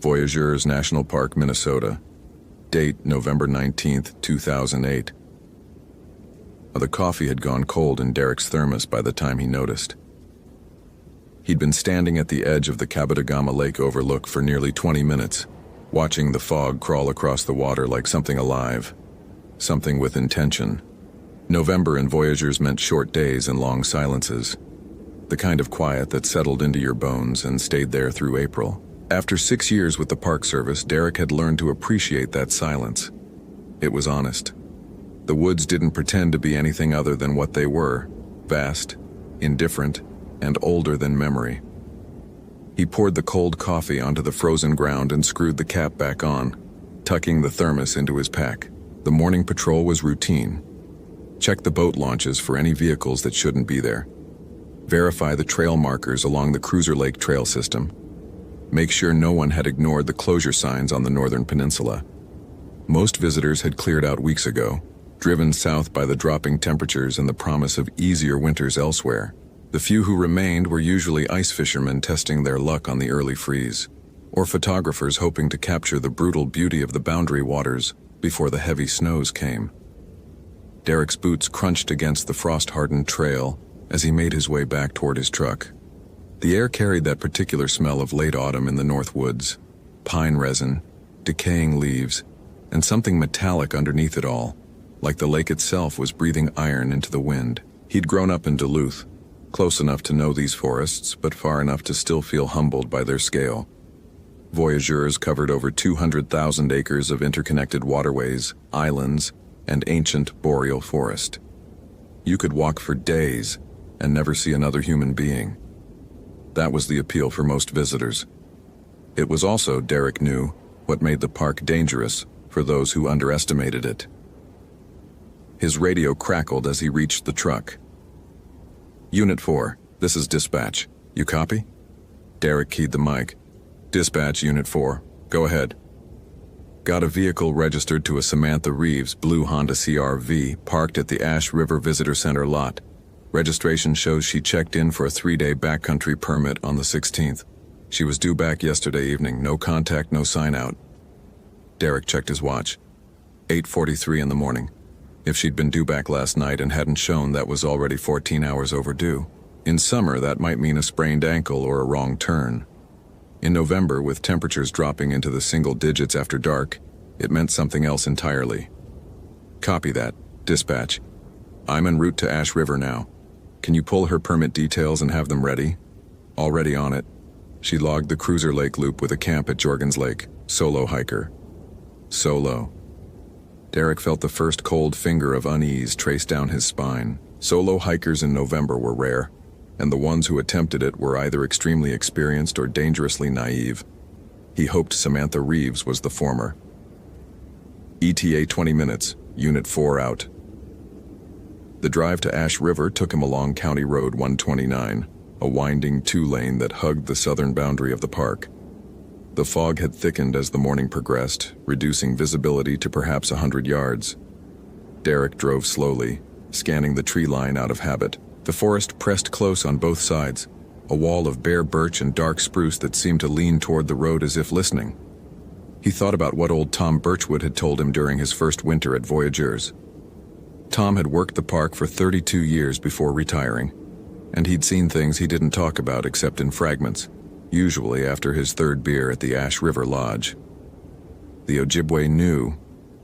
Voyageurs National Park, Minnesota. Date November 19th, 2008. The coffee had gone cold in Derek's thermos by the time he noticed. He'd been standing at the edge of the Cabotagama Lake overlook for nearly 20 minutes, watching the fog crawl across the water like something alive, something with intention. November in Voyageurs meant short days and long silences, the kind of quiet that settled into your bones and stayed there through April. After 6 years with the Park Service, Derek had learned to appreciate that silence. It was honest. The woods didn't pretend to be anything other than what they were: vast, indifferent, and older than memory. He poured the cold coffee onto the frozen ground and screwed the cap back on, tucking the thermos into his pack. The morning patrol was routine. Check the boat launches for any vehicles that shouldn't be there. Verify the trail markers along the Cruiser Lake trail system. Make sure no one had ignored the closure signs on the northern peninsula. Most visitors had cleared out weeks ago, driven south by the dropping temperatures and the promise of easier winters elsewhere. The few who remained were usually ice fishermen testing their luck on the early freeze, or photographers hoping to capture the brutal beauty of the boundary waters before the heavy snows came. Derek's boots crunched against the frost-hardened trail as he made his way back toward his truck. The air carried that particular smell of late autumn in the North Woods: pine resin, decaying leaves, and something metallic underneath it all, like the lake itself was breathing iron into the wind. He'd grown up in Duluth, close enough to know these forests, but far enough to still feel humbled by their scale. Voyageurs covered over 200,000 acres of interconnected waterways, islands, and ancient boreal forest. You could walk for days and never see another human being. That was the appeal for most visitors. It was also, Derek knew, what made the park dangerous for those who underestimated it. His radio crackled as he reached the truck. Unit 4, this is dispatch. You copy? Derek keyed the mic. Dispatch, Unit 4. Go ahead. Got a vehicle registered to a Samantha Reeves blue Honda CR-V parked at the Ash River Visitor Center lot. Registration shows she checked in for a 3-day backcountry permit on the 16th. She was due back yesterday evening. No contact, no sign out. Derek checked his watch. 8:43 in the morning. If she'd been due back last night and hadn't shown, that was already 14 hours overdue. In summer, that might mean a sprained ankle or a wrong turn. In November, with temperatures dropping into the single digits after dark, it meant something else entirely. Copy that. Dispatch. I'm en route to Ash River now. Can you pull her permit details and have them ready? Already on it. She logged the Cruiser Lake loop with a camp at Jorgens Lake. Solo hiker. Solo. Derek felt the first cold finger of unease trace down his spine. Solo hikers in November were rare, and the ones who attempted it were either extremely experienced or dangerously naive. He hoped Samantha Reeves was the former. ETA 20 minutes, Unit 4 out. The drive to Ash River took him along County Road 129, a winding 2-lane that hugged the southern boundary of the park. The fog had thickened as the morning progressed, reducing visibility to perhaps 100 yards. Derek drove slowly, scanning the tree line out of habit. The forest pressed close on both sides, a wall of bare birch and dark spruce that seemed to lean toward the road as if listening. He thought about what old Tom Birchwood had told him during his first winter at Voyageurs. Tom had worked the park for 32 years before retiring, and he'd seen things he didn't talk about except in fragments, usually after his third beer at the Ash River Lodge. The Ojibwe knew,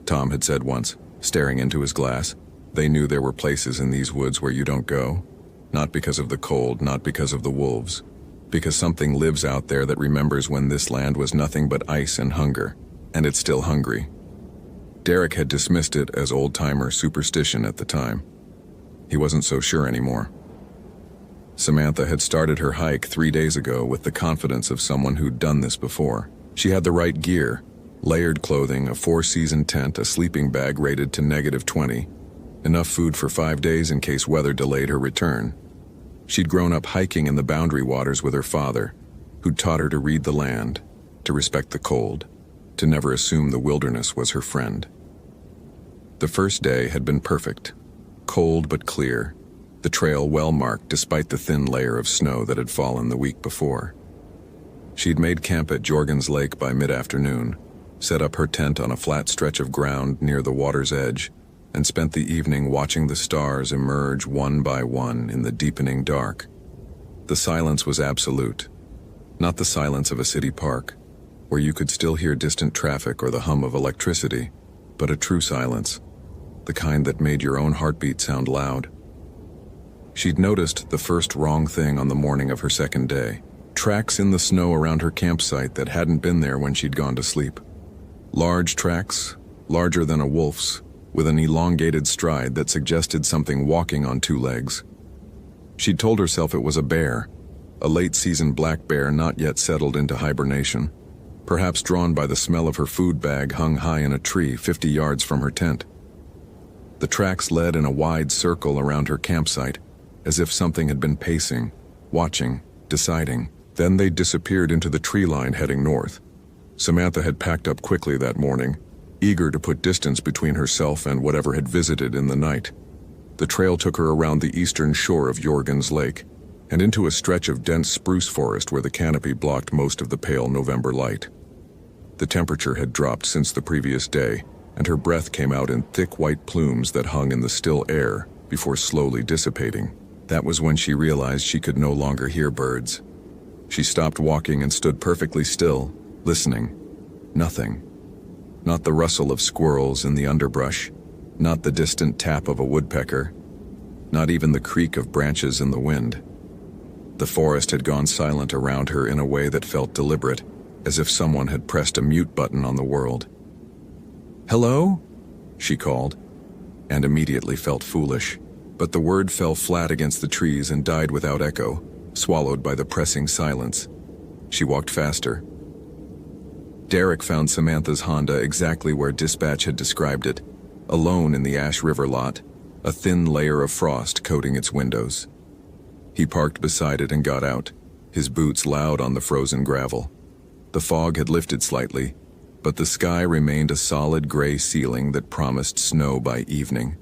Tom had said once, staring into his glass. They knew there were places in these woods where you don't go, not because of the cold, not because of the wolves, because something lives out there that remembers when this land was nothing but ice and hunger, and it's still hungry. Derek had dismissed it as old-timer superstition at the time. He wasn't so sure anymore. Samantha had started her hike 3 days ago with the confidence of someone who'd done this before. She had the right gear: layered clothing, a 4-season tent, a sleeping bag rated to -20, enough food for 5 days in case weather delayed her return. She'd grown up hiking in the boundary waters with her father, who'd taught her to read the land, to respect the cold, to never assume the wilderness was her friend. The first day had been perfect, cold but clear, the trail well marked despite the thin layer of snow that had fallen the week before. She'd made camp at Jorgen's Lake by mid-afternoon, set up her tent on a flat stretch of ground near the water's edge, and spent the evening watching the stars emerge one by one in the deepening dark. The silence was absolute. Not the silence of a city park, where you could still hear distant traffic or the hum of electricity, but a true silence, the kind that made your own heartbeat sound loud. She'd noticed the first wrong thing on the morning of her second day. Tracks in the snow around her campsite that hadn't been there when she'd gone to sleep. Large tracks, larger than a wolf's, with an elongated stride that suggested something walking on two legs. She'd told herself it was a bear, a late-season black bear not yet settled into hibernation, perhaps drawn by the smell of her food bag hung high in a tree 50 yards from her tent. The tracks led in a wide circle around her campsite, as if something had been pacing, watching, deciding. Then they disappeared into the tree line heading north. Samantha had packed up quickly that morning, eager to put distance between herself and whatever had visited in the night. The trail took her around the eastern shore of Jorgen's Lake and into a stretch of dense spruce forest where the canopy blocked most of the pale November light. The temperature had dropped since the previous day, and her breath came out in thick white plumes that hung in the still air before slowly dissipating. That was when she realized she could no longer hear birds. She stopped walking and stood perfectly still, listening. Nothing. Not the rustle of squirrels in the underbrush, not the distant tap of a woodpecker, not even the creak of branches in the wind. The forest had gone silent around her in a way that felt deliberate, as if someone had pressed a mute button on the world. "Hello?" she called, and immediately felt foolish. But the word fell flat against the trees and died without echo, swallowed by the pressing silence. She walked faster. Derek found Samantha's Honda exactly where dispatch had described it, alone in the Ash River lot, a thin layer of frost coating its windows. He parked beside it and got out, his boots loud on the frozen gravel. The fog had lifted slightly, but the sky remained a solid gray ceiling that promised snow by evening.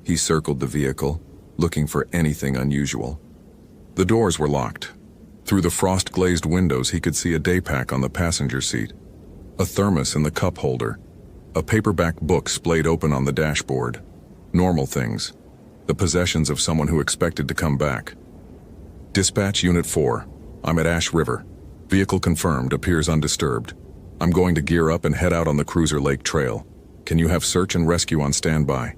He circled the vehicle, looking for anything unusual. The doors were locked. Through the frost-glazed windows he could see a day pack on the passenger seat, a thermos in the cup holder, a paperback book splayed open on the dashboard. Normal things, the possessions of someone who expected to come back. "Dispatch Unit 4, I'm at Ash River. Vehicle confirmed, appears undisturbed. I'm going to gear up and head out on the Cruiser Lake Trail. Can you have search and rescue on standby?"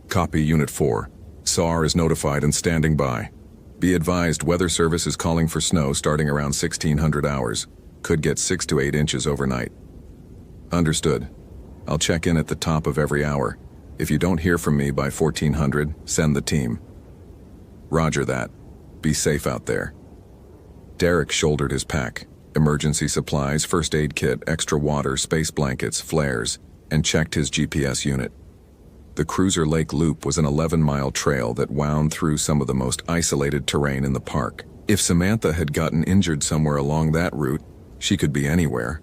"Copy, Unit 4. SAR is notified and standing by. Be advised, Weather Service is calling for snow starting around 1600 hours. Could get 6 to 8 inches overnight." "Understood. I'll check in at the top of every hour. If you don't hear from me by 1400, send the team." "Roger that. Be safe out there." Derek shouldered his pack, emergency supplies, first aid kit, extra water, space blankets, flares, and checked his GPS unit. The Cruiser Lake Loop was an 11-mile trail that wound through some of the most isolated terrain in the park. If Samantha had gotten injured somewhere along that route, she could be anywhere.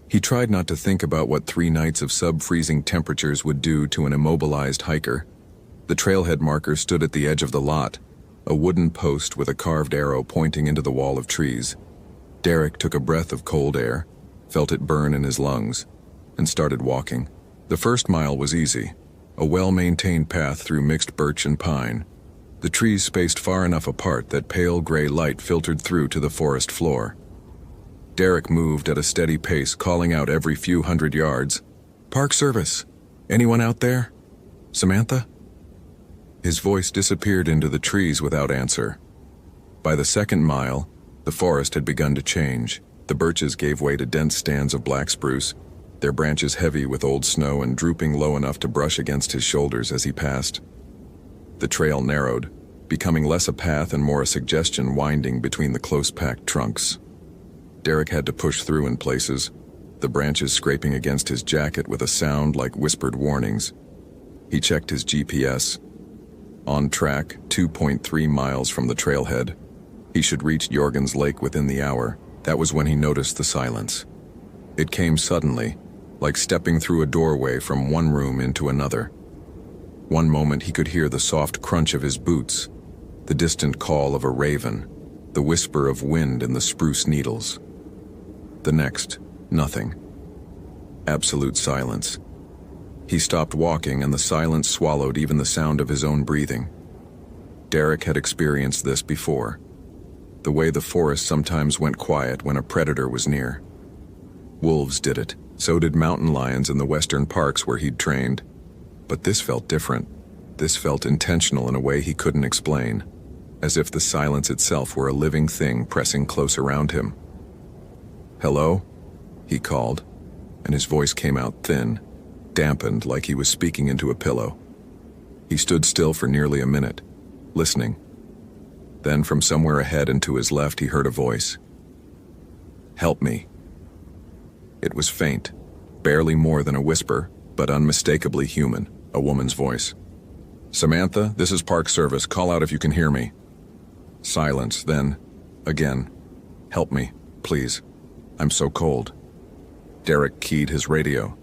He tried not to think about what 3 nights of sub-freezing temperatures would do to an immobilized hiker. The trailhead marker stood at the edge of the lot, a wooden post with a carved arrow pointing into the wall of trees. Derek took a breath of cold air, felt it burn in his lungs, and started walking. The first mile was easy. A well-maintained path through mixed birch and pine. The trees spaced far enough apart that pale gray light filtered through to the forest floor. Derek moved at a steady pace, calling out every few hundred yards, "Park Service! Anyone out there? Samantha?" His voice disappeared into the trees without answer. By the second mile, the forest had begun to change. The birches gave way to dense stands of black spruce, their branches heavy with old snow and drooping low enough to brush against his shoulders as he passed. The trail narrowed, becoming less a path and more a suggestion winding between the close-packed trunks. Derek had to push through in places, the branches scraping against his jacket with a sound like whispered warnings. He checked his GPS. On track, 2.3 miles from the trailhead. He should reach Jorgen's Lake within the hour. That was when he noticed the silence. It came suddenly, like stepping through a doorway from one room into another. One moment he could hear the soft crunch of his boots, the distant call of a raven. the whisper of wind in the spruce needles. The next, nothing. Absolute silence. He stopped walking and the silence swallowed even the sound of his own breathing. Derek had experienced this before. The way the forest sometimes went quiet when a predator was near. Wolves did it, so did mountain lions in the western parks where he'd trained. But this felt different. This felt intentional in a way he couldn't explain, as if the silence itself were a living thing pressing close around him. "Hello?" he called, and his voice came out thin, dampened like he was speaking into a pillow. He stood still for nearly a minute, listening. Then from somewhere ahead and to his left he heard a voice. "Help me." It was faint, barely more than a whisper, but unmistakably human, a woman's voice. "Samantha, this is Park Service. Call out if you can hear me." Silence, then, again. "Help me, please. I'm so cold." Derek keyed his radio.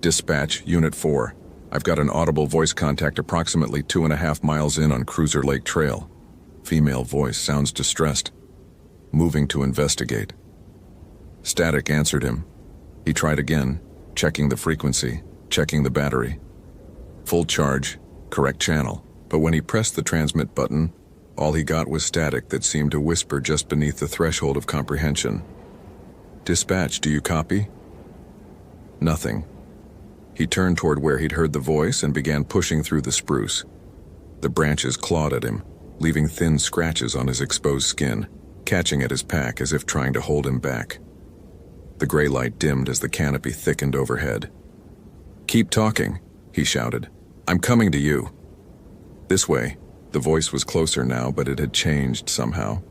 "Dispatch, Unit 4. I've got an audible voice contact approximately 2.5 miles in on Cruiser Lake Trail. Female voice, sounds distressed. Moving to investigate." Static answered him. He tried again, checking the frequency, checking the battery. Full charge, correct channel, but when he pressed the transmit button, all he got was static that seemed to whisper just beneath the threshold of comprehension. "Dispatch, do you copy?" Nothing. He turned toward where he'd heard the voice and began pushing through the spruce. The branches clawed at him, leaving thin scratches on his exposed skin, catching at his pack as if trying to hold him back. The gray light dimmed as the canopy thickened overhead. "Keep talking," he shouted. "I'm coming to you." This way. The voice was closer now, but it had changed somehow.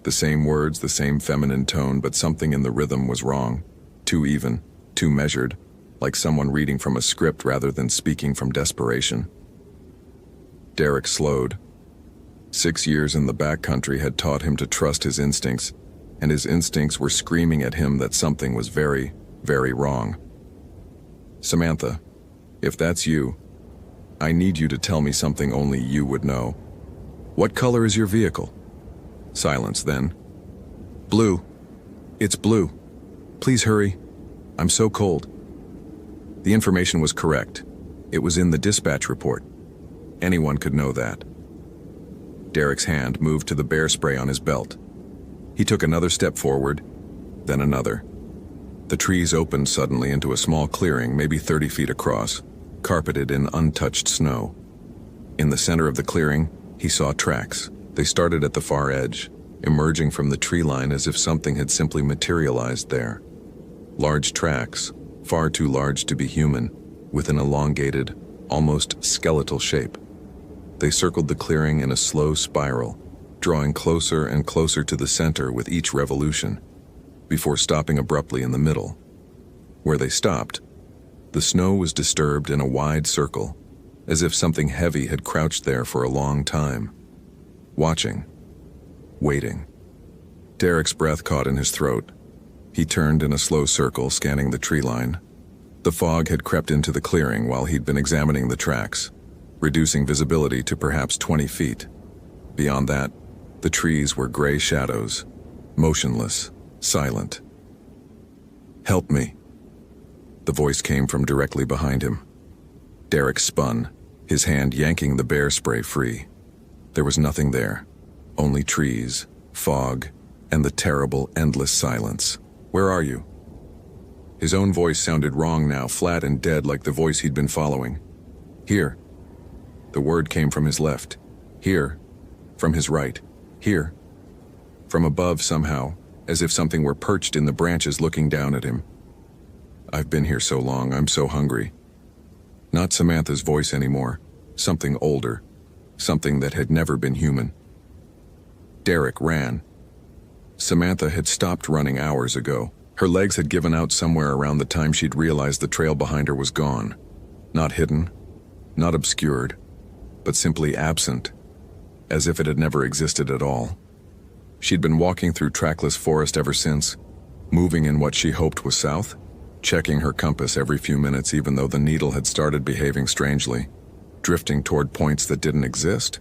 The same words, the same feminine tone, but something in the rhythm was wrong. Too even, too measured, like someone reading from a script rather than speaking from desperation. Derek slowed. 6 years in the backcountry had taught him to trust his instincts, and his instincts were screaming at him that something was very, very wrong. "Samantha, if that's you, I need you to tell me something only you would know. What color is your vehicle?" Silence then. "Blue. It's blue. Please hurry. I'm so cold." The information was correct. It was in the dispatch report. Anyone could know that. Derek's hand moved to the bear spray on his belt. He took another step forward, then another. The trees opened suddenly into a small clearing, maybe 30 feet across, carpeted in untouched snow. In the center of the clearing, he saw tracks. They started at the far edge, emerging from the tree line as if something had simply materialized there. Large tracks, far too large to be human, with an elongated, almost skeletal shape. They circled the clearing in a slow spiral, drawing closer and closer to the center with each revolution, before stopping abruptly in the middle. Where they stopped, the snow was disturbed in a wide circle, as if something heavy had crouched there for a long time. Watching. Waiting. Derek's breath caught in his throat. He turned in a slow circle, scanning the tree line. The fog had crept into the clearing while he'd been examining the tracks, reducing visibility to perhaps 20 feet. Beyond that, the trees were gray shadows, motionless, silent. "Help me." The voice came from directly behind him. Derek spun, his hand yanking the bear spray free. There was nothing there, only trees, fog, and the terrible, endless silence. "Where are you?" His own voice sounded wrong now, flat and dead like the voice he'd been following. "Here." The word came from his left. "Here." From his right. "Here." From above somehow, as if something were perched in the branches looking down at him. "I've been here so long, I'm so hungry." Not Samantha's voice anymore. Something older. Something that had never been human. Derek ran. Samantha had stopped running hours ago. Her legs had given out somewhere around the time she'd realized the trail behind her was gone. Not hidden, not obscured, but simply absent, as if it had never existed at all. She'd been walking through trackless forest ever since, moving in what she hoped was south, checking her compass every few minutes even though the needle had started behaving strangely, drifting toward points that didn't exist.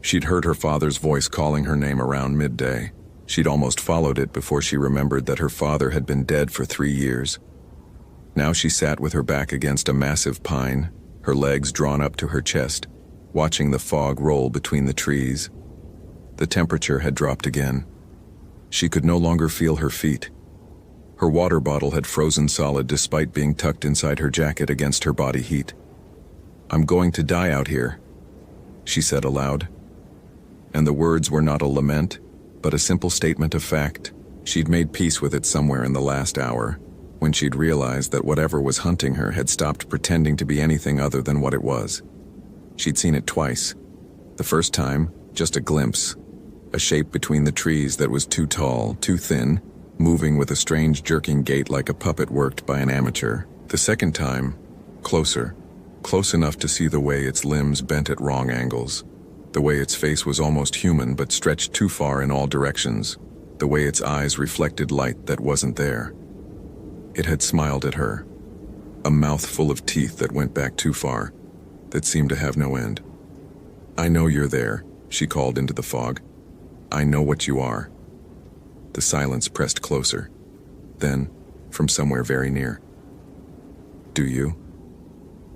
She'd heard her father's voice calling her name around midday. She'd almost followed it before she remembered that her father had been dead for 3 years. Now she sat with her back against a massive pine, her legs drawn up to her chest, watching the fog roll between the trees. The temperature had dropped again. She could no longer feel her feet. Her water bottle had frozen solid despite being tucked inside her jacket against her body heat. "I'm going to die out here," she said aloud. And the words were not a lament, but a simple statement of fact. She'd made peace with it somewhere in the last hour, when she'd realized that whatever was hunting her had stopped pretending to be anything other than what it was. She'd seen it twice. The first time, just a glimpse. A shape between the trees that was too tall, too thin, moving with a strange jerking gait like a puppet worked by an amateur. The second time, closer, close enough to see the way its limbs bent at wrong angles, the way its face was almost human but stretched too far in all directions, the way its eyes reflected light that wasn't there. It had smiled at her, a mouth full of teeth that went back too far, that seemed to have no end. "I know you're there," she called into the fog. "I know what you are." The silence pressed closer. Then, from somewhere very near, "Do you?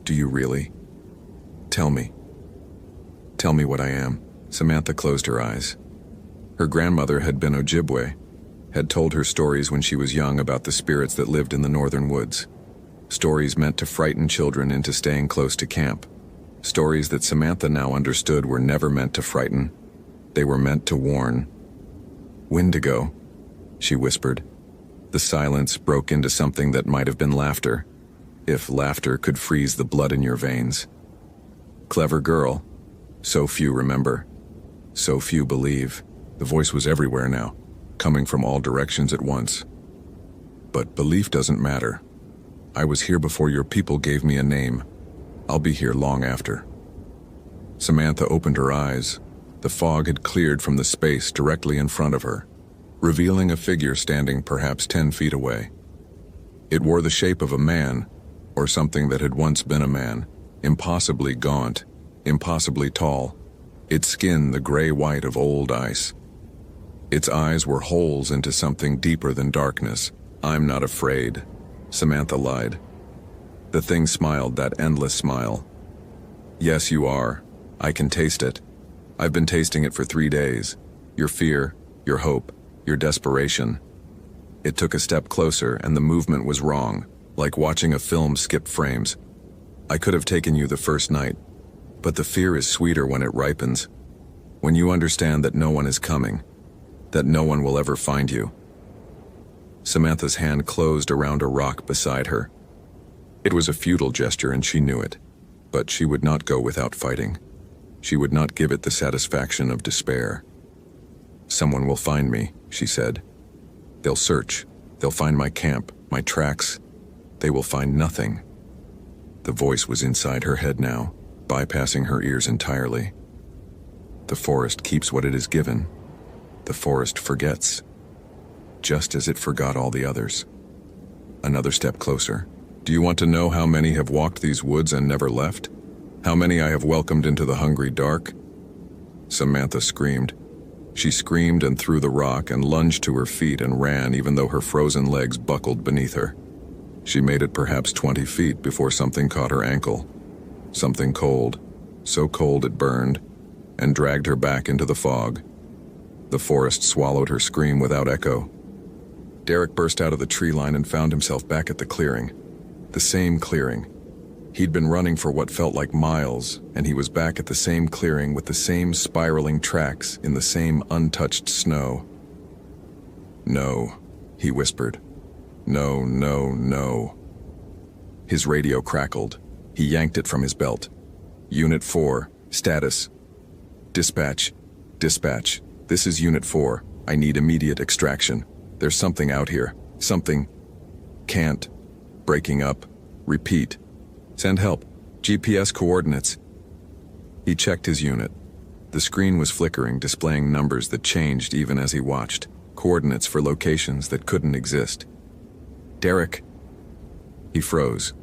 Do you really? Tell me. Tell me what I am." Samantha closed her eyes. Her grandmother had been Ojibwe, had told her stories when she was young about the spirits that lived in the northern woods. Stories meant to frighten children into staying close to camp. Stories that Samantha now understood were never meant to frighten. They were meant to warn. "Wendigo," she whispered. The silence broke into something that might have been laughter, if laughter could freeze the blood in your veins. "Clever girl. So few remember. So few believe." The voice was everywhere now, coming from all directions at once. "But belief doesn't matter. I was here before your people gave me a name. I'll be here long after." Samantha opened her eyes. The fog had cleared from the space directly in front of her, revealing a figure standing perhaps 10 feet away. It wore the shape of a man, or something that had once been a man, impossibly gaunt, impossibly tall, its skin the gray-white of old ice. Its eyes were holes into something deeper than darkness. "I'm not afraid," Samantha lied. The thing smiled, that endless smile. "Yes, you are. I can taste it. I've been tasting it for 3 days. Your fear, your hope, your desperation." It took a step closer, and the movement was wrong, like watching a film skip frames. "I could have taken you the first night, but the fear is sweeter when it ripens. When you understand that no one is coming, that no one will ever find you." Samantha's hand closed around a rock beside her. It was a futile gesture and she knew it, but she would not go without fighting. She would not give it the satisfaction of despair. "Someone will find me," she said. "They'll search. They'll find my camp, my tracks. They will find nothing." The voice was inside her head now, bypassing her ears entirely. "The forest keeps what it is given. The forest forgets, just as it forgot all the others." Another step closer. "Do you want to know how many have walked these woods and never left? How many I have welcomed into the hungry dark?" Samantha screamed. She screamed and threw the rock and lunged to her feet and ran even though her frozen legs buckled beneath her. She made it perhaps 20 feet before something caught her ankle. Something cold, so cold it burned, and dragged her back into the fog. The forest swallowed her scream without echo. Derek burst out of the tree line and found himself back at the clearing. The same clearing. He'd been running for what felt like miles, and he was back at the same clearing with the same spiraling tracks in the same untouched snow. "No," he whispered. "No, no, no." His radio crackled. He yanked it from his belt. "Unit 4, status." "Dispatch, dispatch. This is Unit 4. I need immediate extraction. There's something out here. Something. Can't. Breaking up. Repeat. Send help. GPS coordinates." He checked his unit. The screen was flickering, displaying numbers that changed even as he watched. Coordinates for locations that couldn't exist. "Derek." He froze.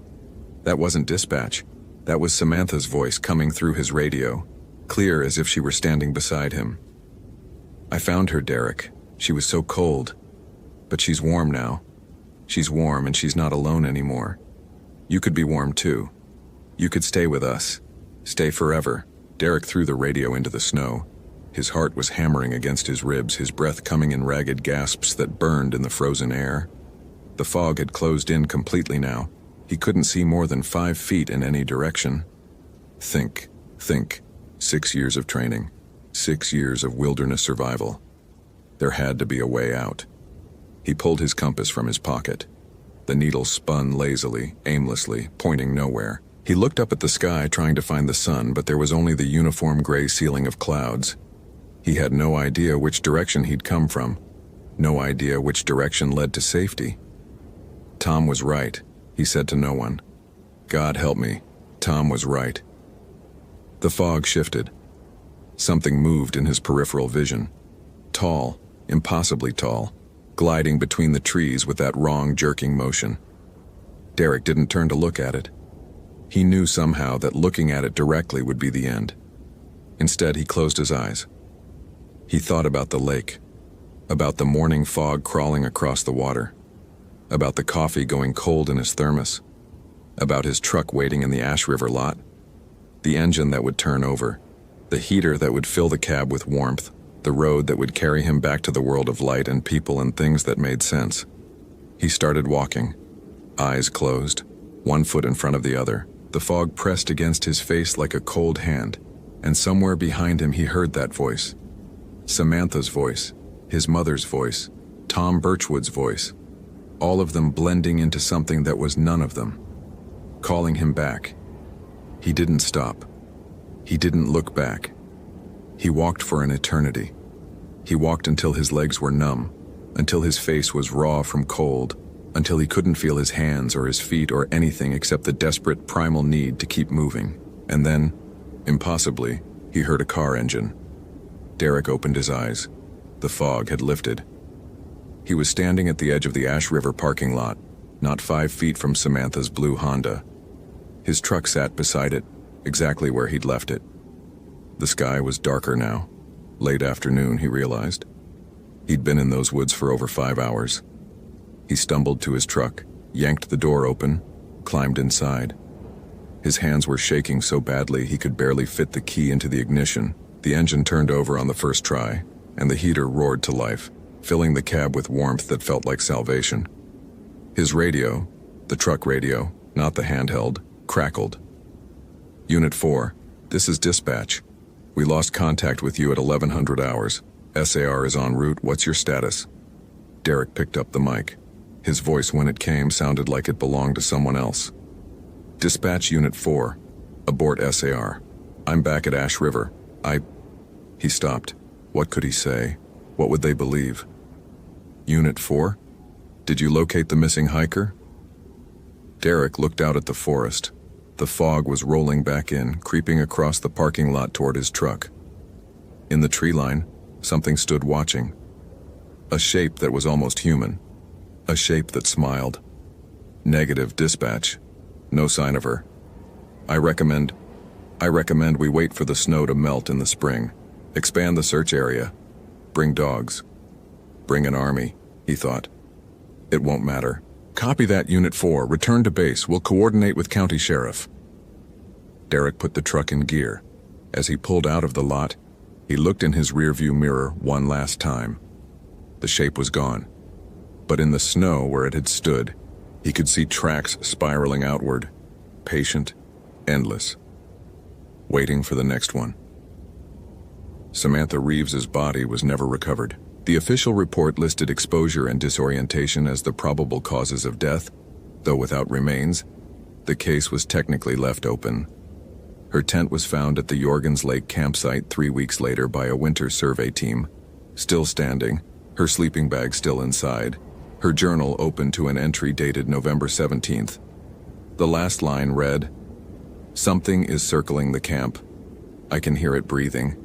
That wasn't dispatch. That was Samantha's voice coming through his radio. clear as if she were standing beside him. "I found her, Derek. She was so cold. But she's warm now. She's warm and she's not alone anymore. You could be warm too. You could stay with us. Stay forever." Derek threw the radio into the snow. His heart was hammering against his ribs, his breath coming in ragged gasps that burned in the frozen air. The fog had closed in completely now. He couldn't see more than 5 feet in any direction. Think. 6 years of training. 6 years of wilderness survival. There had to be a way out. He pulled his compass from his pocket. The needle spun lazily, aimlessly, pointing nowhere. He looked up at the sky trying to find the sun, but there was only the uniform gray ceiling of clouds. He had no idea which direction he'd come from. No idea which direction led to safety. Tom was right, he said to no one. God help me, Tom was right. The fog shifted. Something moved in his peripheral vision. Tall, impossibly tall, gliding between the trees with that wrong, jerking motion. Derek didn't turn to look at it. He knew somehow that looking at it directly would be the end. Instead, he closed his eyes. He thought about the lake, about the morning fog crawling across the water, about the coffee going cold in his thermos, about his truck waiting in the Ash River lot, the engine that would turn over, the heater that would fill the cab with warmth, the road that would carry him back to the world of light and people and things that made sense. He started walking, eyes closed, one foot in front of the other. The fog pressed against his face like a cold hand, and somewhere behind him he heard that voice. Samantha's voice, his mother's voice, Tom Birchwood's voice, all of them blending into something that was none of them, calling him back. He didn't stop. He didn't look back. He walked for an eternity. He walked until his legs were numb, until his face was raw from cold, until he couldn't feel his hands or his feet or anything except the desperate primal need to keep moving. And then, impossibly, he heard a car engine. Derek opened his eyes. The fog had lifted. He was standing at the edge of the Ash River parking lot, not 5 feet from Samantha's blue Honda. His truck sat beside it, exactly where he'd left it. The sky was darker now. Late afternoon, he realized. He'd been in those woods for over 5 hours. He stumbled to his truck, yanked the door open, climbed inside. His hands were shaking so badly he could barely fit the key into the ignition. The engine turned over on the first try, and the heater roared to life, filling the cab with warmth that felt like salvation. His radio, the truck radio, not the handheld, crackled. Unit 4, this is dispatch. We lost contact with you at 1100 hours. SAR is en route. What's your status? Derek picked up the mic. His voice, when it came, sounded like it belonged to someone else. Dispatch Unit 4. Abort SAR. I'm back at Ash River. He stopped. What could he say? What would they believe? Unit 4? Did you locate the missing hiker? Derek looked out at the forest. The fog was rolling back in, creeping across the parking lot toward his truck. In the tree line, something stood watching. A shape that was almost human. A shape that smiled. Negative dispatch. No sign of her. I recommend we wait for the snow to melt in the spring. Expand the search area. Bring dogs. Bring an army, he thought. It won't matter. Copy that, Unit 4. Return to base. We'll coordinate with County Sheriff. Derek put the truck in gear. As he pulled out of the lot, he looked in his rearview mirror one last time. The shape was gone. But in the snow where it had stood, he could see tracks spiraling outward, patient, endless, waiting for the next one. Samantha Reeves's body was never recovered. The official report listed exposure and disorientation as the probable causes of death, though without remains. The case was technically left open. Her tent was found at the Jorgens Lake campsite 3 weeks later by a winter survey team, still standing, her sleeping bag still inside, her journal open to an entry dated November 17th. The last line read, "Something is circling the camp. I can hear it breathing."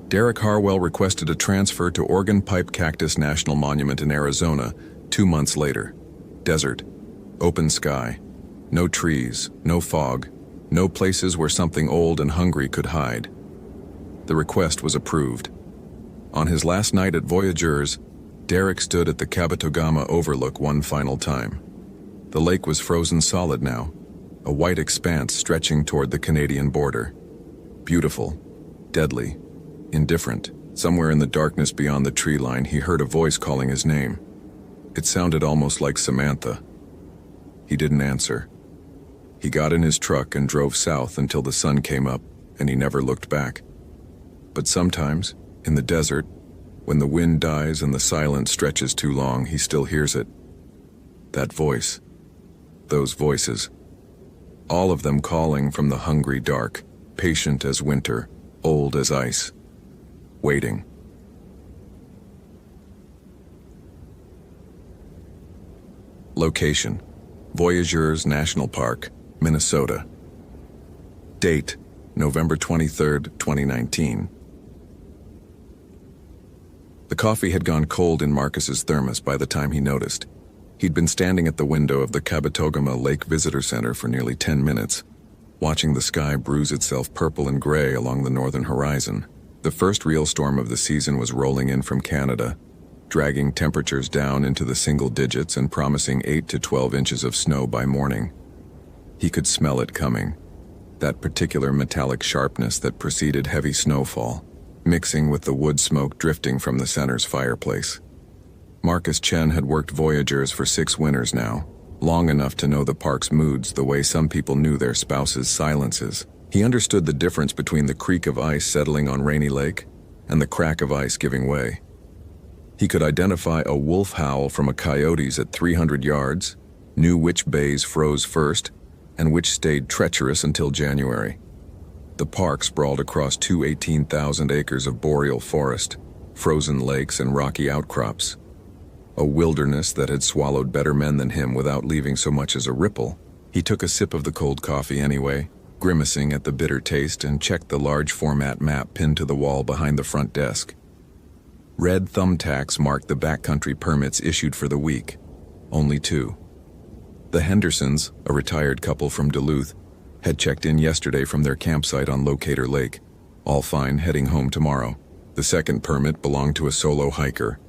Derek Harwell requested a transfer to Organ Pipe Cactus National Monument in Arizona 2 months later. Desert. Open sky. No trees, no fog, no places where something old and hungry could hide. The request was approved. On his last night at Voyageurs, Derek stood at the Kabetogama overlook one final time. The lake was frozen solid now, a white expanse stretching toward the Canadian border. Beautiful, deadly, indifferent. Somewhere in the darkness beyond the tree line, he heard a voice calling his name. It sounded almost like Samantha. He didn't answer. He got in his truck and drove south until the sun came up, and he never looked back. But sometimes, in the desert, when the wind dies and the silence stretches too long, he still hears it. That voice. Those voices. All of them calling from the hungry dark, patient as winter, old as ice. Waiting. Location: Voyageurs National Park, Minnesota. Date: November 23, 2019. The coffee had gone cold in Marcus's thermos by the time he noticed. He'd been standing at the window of the Kabetogama Lake Visitor Center for nearly 10 minutes, watching the sky bruise itself purple and gray along the northern horizon. The first real storm of the season was rolling in from Canada, dragging temperatures down into the single digits and promising 8 to 12 inches of snow by morning. He could smell it coming, that particular metallic sharpness that preceded heavy snowfall, mixing with the wood smoke drifting from the center's fireplace. Marcus Chen had worked Voyageurs for 6 winters now, long enough to know the park's moods the way some people knew their spouses' silences. He understood the difference between the creak of ice settling on Rainy Lake and the crack of ice giving way. He could identify a wolf howl from a coyote's at 300 yards, knew which bays froze first, and which stayed treacherous until January. The park sprawled across 18,000 acres of boreal forest, frozen lakes and rocky outcrops. A wilderness that had swallowed better men than him without leaving so much as a ripple. He took a sip of the cold coffee anyway, grimacing at the bitter taste, and checked the large format map pinned to the wall behind the front desk. Red thumbtacks marked the backcountry permits issued for the week. Only 2. The Hendersons, a retired couple from Duluth, had checked in yesterday from their campsite on Locator Lake. All fine, heading home tomorrow. The second permit belonged to a solo hiker,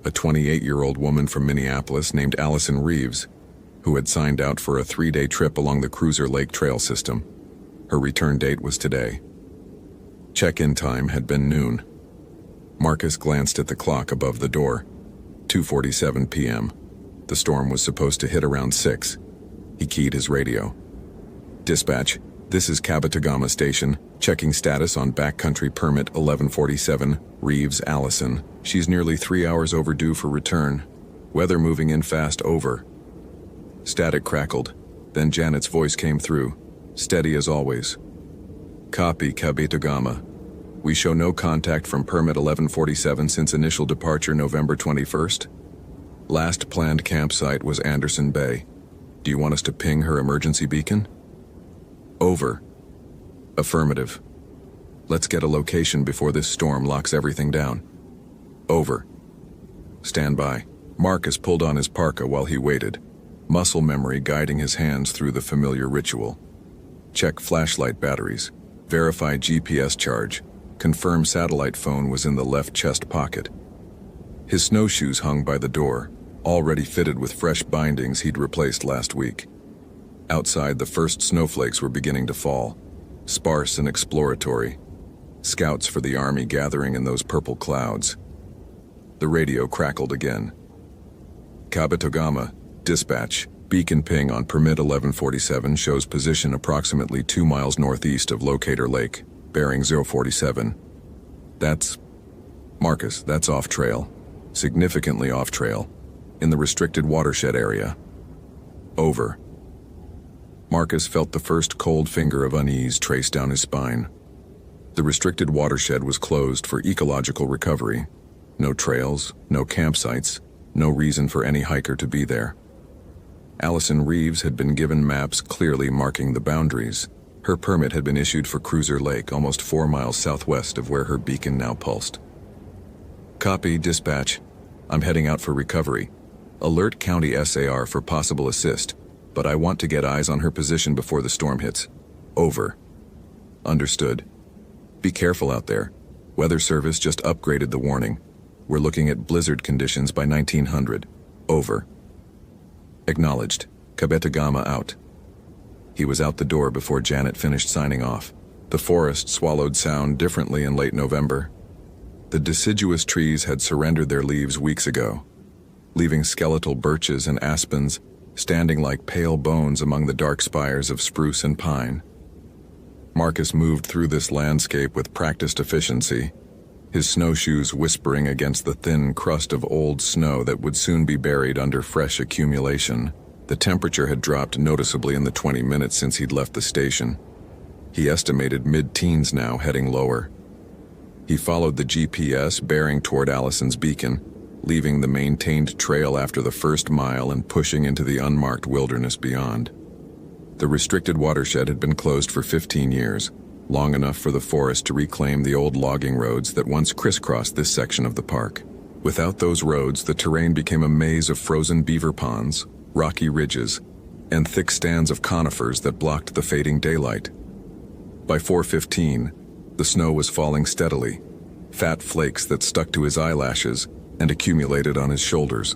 a 28-year-old woman from Minneapolis named Allison Reeves, who had signed out for a 3-day trip along the Cruiser Lake Trail system. Her return date was today. Check-in time had been noon. Marcus glanced at the clock above the door. 2:47 p.m. The storm was supposed to hit around 6. He keyed his radio. Dispatch, this is Kabetogama Station, checking status on backcountry permit 1147, Reeves Allison. She's nearly 3 hours overdue for return. Weather moving in fast, over. Static crackled, then Janet's voice came through, steady as always. Copy, Kabetogama. We show no contact from permit 1147 since initial departure November 21st. Last planned campsite was Anderson Bay. Do you want us to ping her emergency beacon? Over. Affirmative. Let's get a location before this storm locks everything down. Over. Stand by. Marcus pulled on his parka while he waited, muscle memory guiding his hands through the familiar ritual. Check flashlight batteries. Verify GPS charge. Confirm satellite phone was in the left chest pocket. His snowshoes hung by the door, already fitted with fresh bindings he'd replaced last week. Outside, the first snowflakes were beginning to fall, sparse and exploratory. Scouts for the army gathering in those purple clouds. The radio crackled again. Kabetogama, dispatch. Beacon ping on permit 1147 shows position approximately 2 miles northeast of Locator Lake, bearing 047. That's... Marcus, that's off trail. Significantly off trail. In the restricted watershed area. Over. Marcus felt the first cold finger of unease trace down his spine. The restricted watershed was closed for ecological recovery. No trails, no campsites, no reason for any hiker to be there. Allison Reeves had been given maps clearly marking the boundaries. Her permit had been issued for Cruiser Lake, almost 4 miles southwest of where her beacon now pulsed. Copy, dispatch. I'm heading out for recovery. Alert County SAR for possible assist, but I want to get eyes on her position before the storm hits. Over. Understood. Be careful out there. Weather Service just upgraded the warning. We're looking at blizzard conditions by 1900. Over. Acknowledged. Kabetagama out. He was out the door before Janet finished signing off. The forest swallowed sound differently in late November. The deciduous trees had surrendered their leaves weeks ago, leaving skeletal birches and aspens standing like pale bones among the dark spires of spruce and pine. Marcus moved through this landscape with practiced efficiency, his snowshoes whispering against the thin crust of old snow that would soon be buried under fresh accumulation. The temperature had dropped noticeably in the 20 minutes since he'd left the station. He estimated mid-teens now, heading lower. He followed the GPS bearing toward Allison's beacon, leaving the maintained trail after the first mile and pushing into the unmarked wilderness beyond. The restricted watershed had been closed for 15 years, long enough for the forest to reclaim the old logging roads that once crisscrossed this section of the park. Without those roads, the terrain became a maze of frozen beaver ponds, rocky ridges, and thick stands of conifers that blocked the fading daylight. By 4:15, the snow was falling steadily, fat flakes that stuck to his eyelashes and accumulated on his shoulders.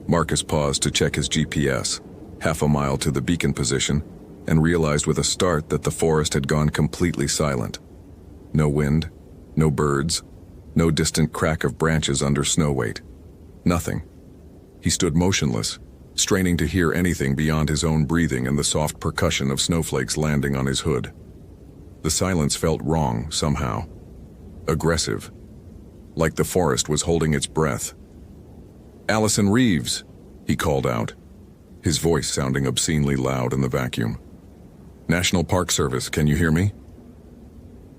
Marcus paused to check his GPS, half a mile to the beacon position, and realized with a start that the forest had gone completely silent. No wind, no birds, no distant crack of branches under snow weight. Nothing. He stood motionless, straining to hear anything beyond his own breathing and the soft percussion of snowflakes landing on his hood. The silence felt wrong somehow. Aggressive. Like the forest was holding its breath. "Allison Reeves," he called out, his voice sounding obscenely loud in the vacuum. "National Park Service, can you hear me?"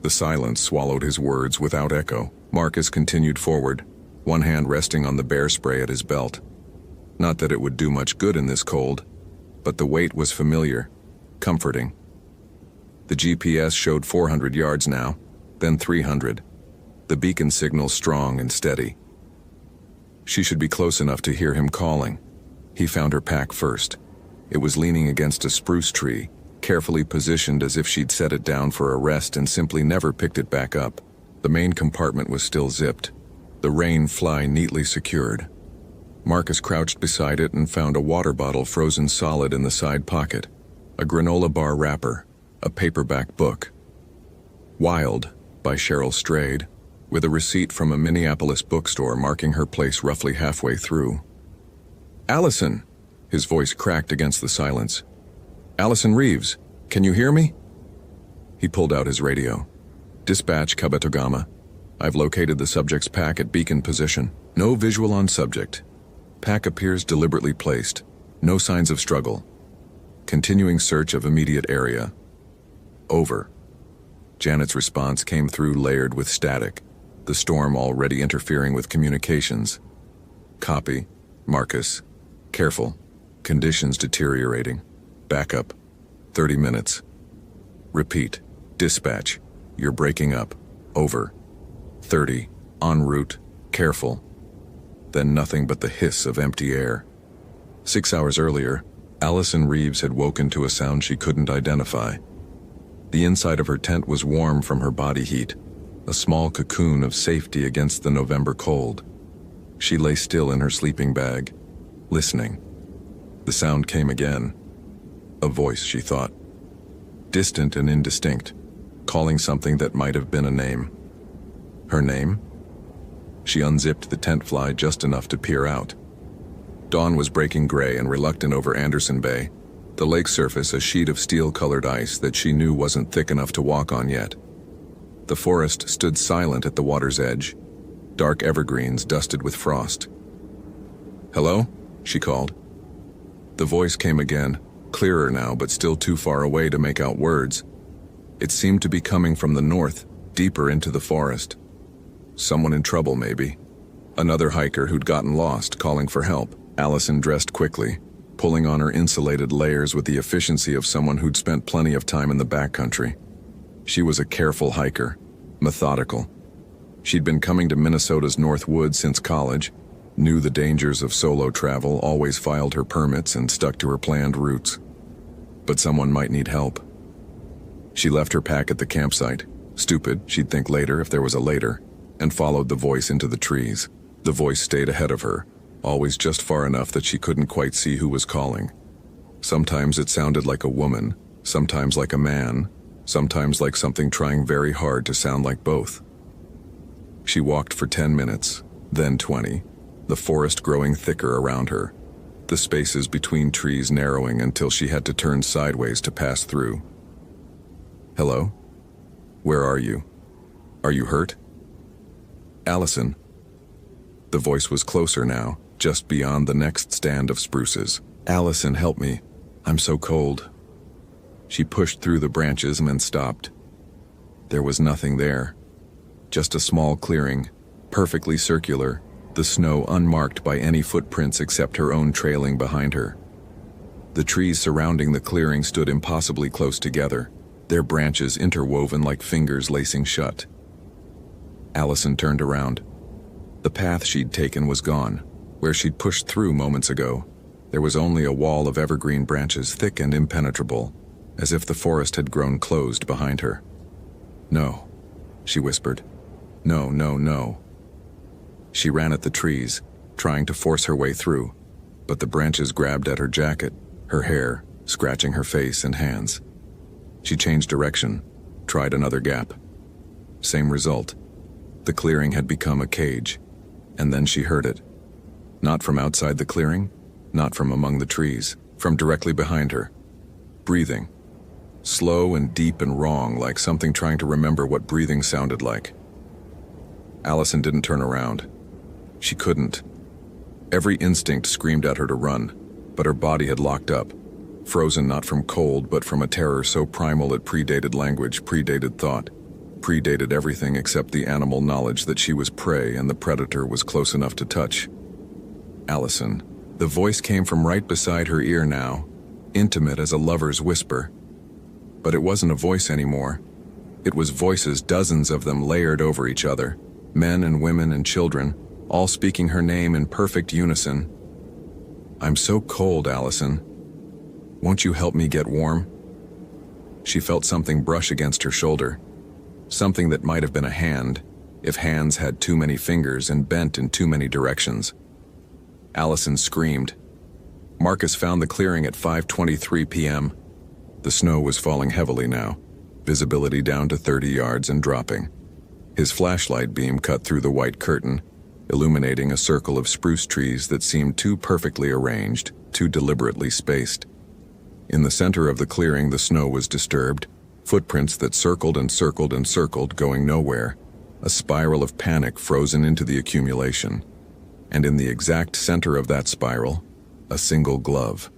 The silence swallowed his words without echo. Marcus continued forward, one hand resting on the bear spray at his belt. Not that it would do much good in this cold, but the weight was familiar, comforting. The GPS showed 400 yards now, then 300. The beacon signal strong and steady. She should be close enough to hear him calling. He found her pack first. It was leaning against a spruce tree, carefully positioned as if she'd set it down for a rest and simply never picked it back up. The main compartment was still zipped, the rain fly neatly secured. Marcus crouched beside it and found a water bottle frozen solid in the side pocket, a granola bar wrapper, a paperback book. Wild, by Cheryl Strayed, with a receipt from a Minneapolis bookstore marking her place roughly halfway through. "Allison!" His voice cracked against the silence. "Allison Reeves, can you hear me?" He pulled out his radio. "Dispatch, Kabetogama. I've located the subject's pack at beacon position. No visual on subject. Pack appears deliberately placed. No signs of struggle. Continuing search of immediate area. Over." Janet's response came through layered with static, the storm already interfering with communications. "Copy. Marcus. Careful. Conditions deteriorating. Backup. 30 minutes. Repeat. Dispatch. You're breaking up. Over. 30. En route. Careful." Then nothing but the hiss of empty air. 6 hours earlier, Allison Reeves had woken to a sound she couldn't identify. The inside of her tent was warm from her body heat, a small cocoon of safety against the November cold. She lay still in her sleeping bag, listening. The sound came again. A voice, she thought. Distant and indistinct, calling something that might have been a name. Her name? She unzipped the tent fly just enough to peer out. Dawn was breaking gray and reluctant over Anderson Bay, the lake surface a sheet of steel-colored ice that she knew wasn't thick enough to walk on yet. The forest stood silent at the water's edge, dark evergreens dusted with frost. "Hello?" she called. The voice came again, clearer now but still too far away to make out words. It seemed to be coming from the north, deeper into the forest. Someone in trouble, maybe. Another hiker who'd gotten lost, calling for help. Allison dressed quickly, pulling on her insulated layers with the efficiency of someone who'd spent plenty of time in the backcountry. She was a careful hiker, methodical. She'd been coming to Minnesota's North Woods since college, knew the dangers of solo travel, always filed her permits and stuck to her planned routes. But someone might need help. She left her pack at the campsite, Stupid, she'd think later if there was a later, and followed the voice into the trees. The voice stayed ahead of her, always just far enough that she couldn't quite see who was calling. Sometimes it sounded like a woman, sometimes like a man, sometimes like something trying very hard to sound like both. She walked for 10 minutes, then 20, the forest growing thicker around her, the spaces between trees narrowing until she had to turn sideways to pass through. Hello? Where are you? Are you hurt? Allison. The voice was closer now, just beyond the next stand of spruces. Allison, help me. I'm so cold. She pushed through the branches and then stopped. There was nothing there. Just a small clearing, perfectly circular, the snow unmarked by any footprints except her own trailing behind her. The trees surrounding the clearing stood impossibly close together, their branches interwoven like fingers lacing shut. Allison turned around. The path she'd taken was gone. Where she'd pushed through moments ago, there was only a wall of evergreen branches, thick and impenetrable, as if the forest had grown closed behind her. No, she whispered. No, no, no. She ran at the trees, trying to force her way through, but the branches grabbed at her jacket, her hair, scratching her face and hands. She changed direction, tried another gap. Same result. The clearing had become a cage, and then she heard it. Not from outside the clearing, not from among the trees, from directly behind her. Breathing. Slow and deep and wrong, like something trying to remember what breathing sounded like. Allison didn't turn around. She couldn't. Every instinct screamed at her to run, but her body had locked up, frozen not from cold but from a terror so primal it predated language, predated thought, predated everything except the animal knowledge that she was prey and the predator was close enough to touch. Allison. The voice came from right beside her ear now, intimate as a lover's whisper. But it wasn't a voice anymore. It was voices, dozens of them layered over each other, men and women and children, all speaking her name in perfect unison. I'm so cold, Allison. Won't you help me get warm? She felt something brush against her shoulder. Something that might have been a hand, if hands had too many fingers and bent in too many directions. Allison screamed. Marcus found the clearing at 5:23 p.m. The snow was falling heavily now, visibility down to 30 yards and dropping. His flashlight beam cut through the white curtain, illuminating a circle of spruce trees that seemed too perfectly arranged, too deliberately spaced. In the center of the clearing, the snow was disturbed, footprints that circled and circled and circled, going nowhere, a spiral of panic frozen into the accumulation. And in the exact center of that spiral, a single glove.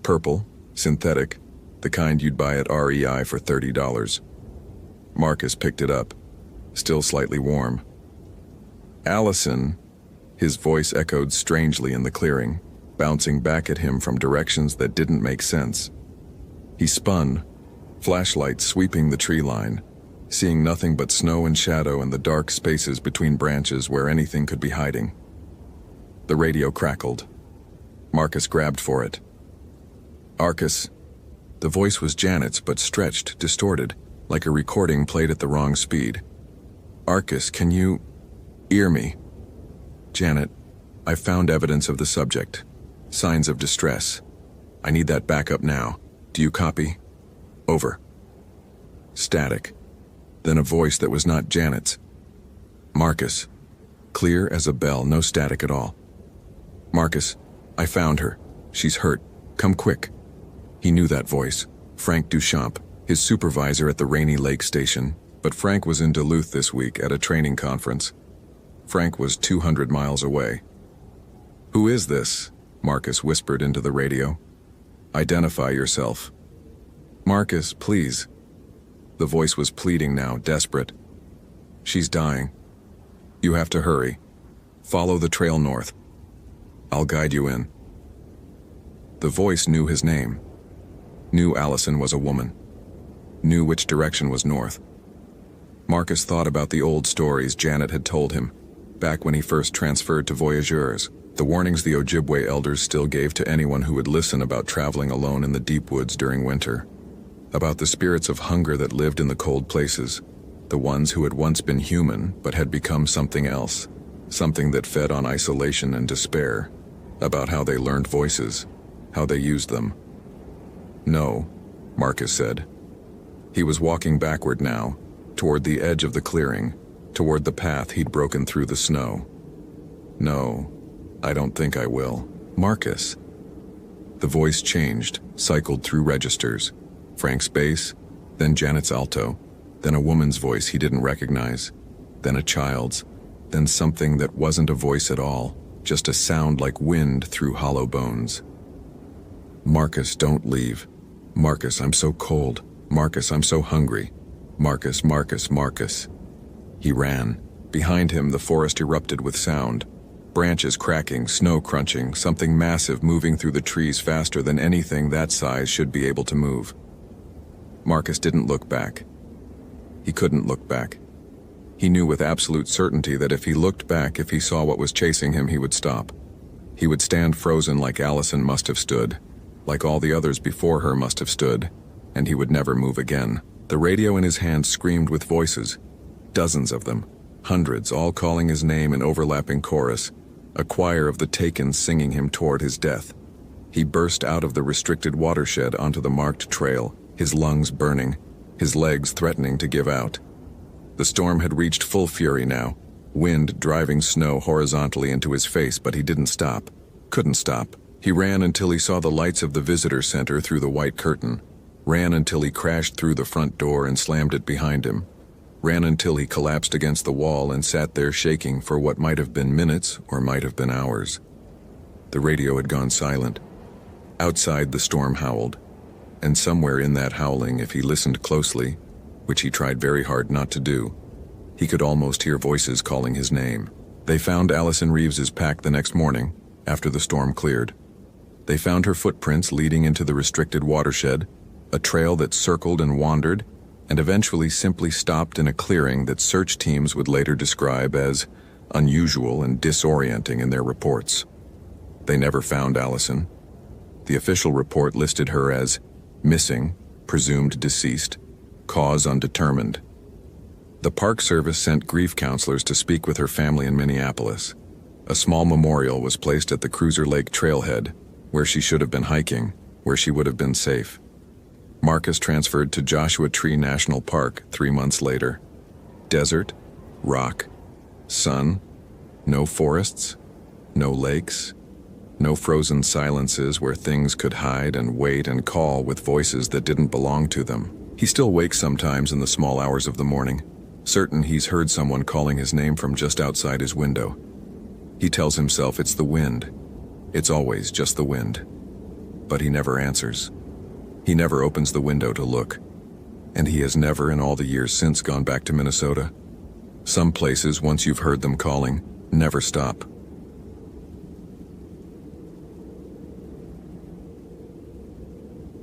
Purple, synthetic, the kind you'd buy at REI for $30. Marcus picked it up, still slightly warm. Allison, his voice echoed strangely in the clearing, bouncing back at him from directions that didn't make sense. He spun, flashlight sweeping the tree line, seeing nothing but snow and shadow and the dark spaces between branches where anything could be hiding. The radio crackled. Marcus grabbed for it. Arcus. The voice was Janet's, but stretched, distorted, like a recording played at the wrong speed. Arcus, can you hear me? Janet, I found evidence of the subject. Signs of distress. I need that backup now. Do you copy? Over. Static. Then a voice that was not Janet's. Marcus. Clear as a bell, no static at all. Marcus, I found her. She's hurt. Come quick. He knew that voice. Frank Duchamp, his supervisor at the Rainy Lake Station, but Frank was in Duluth this week at a training conference. Frank was 200 miles away. Who is this? Marcus whispered into the radio. Identify yourself. Marcus, please. The voice was pleading now, desperate. She's dying. You have to hurry. Follow the trail north. I'll guide you in. The voice knew his name. Knew Allison was a woman. Knew which direction was north. Marcus thought about the old stories Janet had told him, back when he first transferred to Voyageurs, the warnings the Ojibwe elders still gave to anyone who would listen about traveling alone in the deep woods during winter. About the spirits of hunger that lived in the cold places, The ones who had once been human but had become something else, something that fed on isolation and despair, about how they learned voices, how they used them. "No," Marcus said. He was walking backward now, toward the edge of the clearing, toward the path he'd broken through the snow. "No, I don't think I will. Marcus." The voice changed, cycled through registers. Frank's bass, then Janet's alto, then a woman's voice he didn't recognize, then a child's, then something that wasn't a voice at all, just a sound like wind through hollow bones. "Marcus, don't leave. Marcus, I'm so cold. Marcus, I'm so hungry. Marcus, Marcus, Marcus." He ran. Behind him, the forest erupted with sound. Branches cracking, snow crunching, something massive moving through the trees faster than anything that size should be able to move. Marcus didn't look back. He couldn't look back. He knew with absolute certainty that if he looked back, if he saw what was chasing him, he would stop. He would stand frozen like Allison must have stood, like all the others before her must have stood, and he would never move again. The radio in his hand screamed with voices, dozens of them, hundreds, all calling his name in overlapping chorus, a choir of the taken singing him toward his death. He burst out of the restricted watershed onto the marked trail, his lungs burning, his legs threatening to give out. The storm had reached full fury now, wind driving snow horizontally into his face, but he didn't stop. Couldn't stop. He ran until he saw the lights of the visitor center through the white curtain. Ran until he crashed through the front door and slammed it behind him. Ran until he collapsed against the wall and sat there shaking for what might have been minutes or might have been hours. The radio had gone silent. Outside, the storm howled. And somewhere in that howling, if he listened closely, which he tried very hard not to do, he could almost hear voices calling his name. They found Allison Reeves's pack the next morning, after the storm cleared. They found her footprints leading into the restricted watershed, a trail that circled and wandered, and eventually simply stopped in a clearing that search teams would later describe as unusual and disorienting in their reports. They never found Allison. The official report listed her as missing, presumed deceased, cause undetermined. The Park Service sent grief counselors to speak with her family in Minneapolis. A small memorial was placed at the Cruiser Lake trailhead, where she should have been hiking, where she would have been safe. Marcus transferred to Joshua Tree National Park 3 months later. Desert, rock, sun, no forests, no lakes, no frozen silences where things could hide and wait and call with voices that didn't belong to them. He still wakes sometimes in the small hours of the morning, certain he's heard someone calling his name from just outside his window. He tells himself it's the wind. It's always just the wind. But he never answers. He never opens the window to look. And he has never in all the years since gone back to Minnesota. Some places, once you've heard them calling, never stop.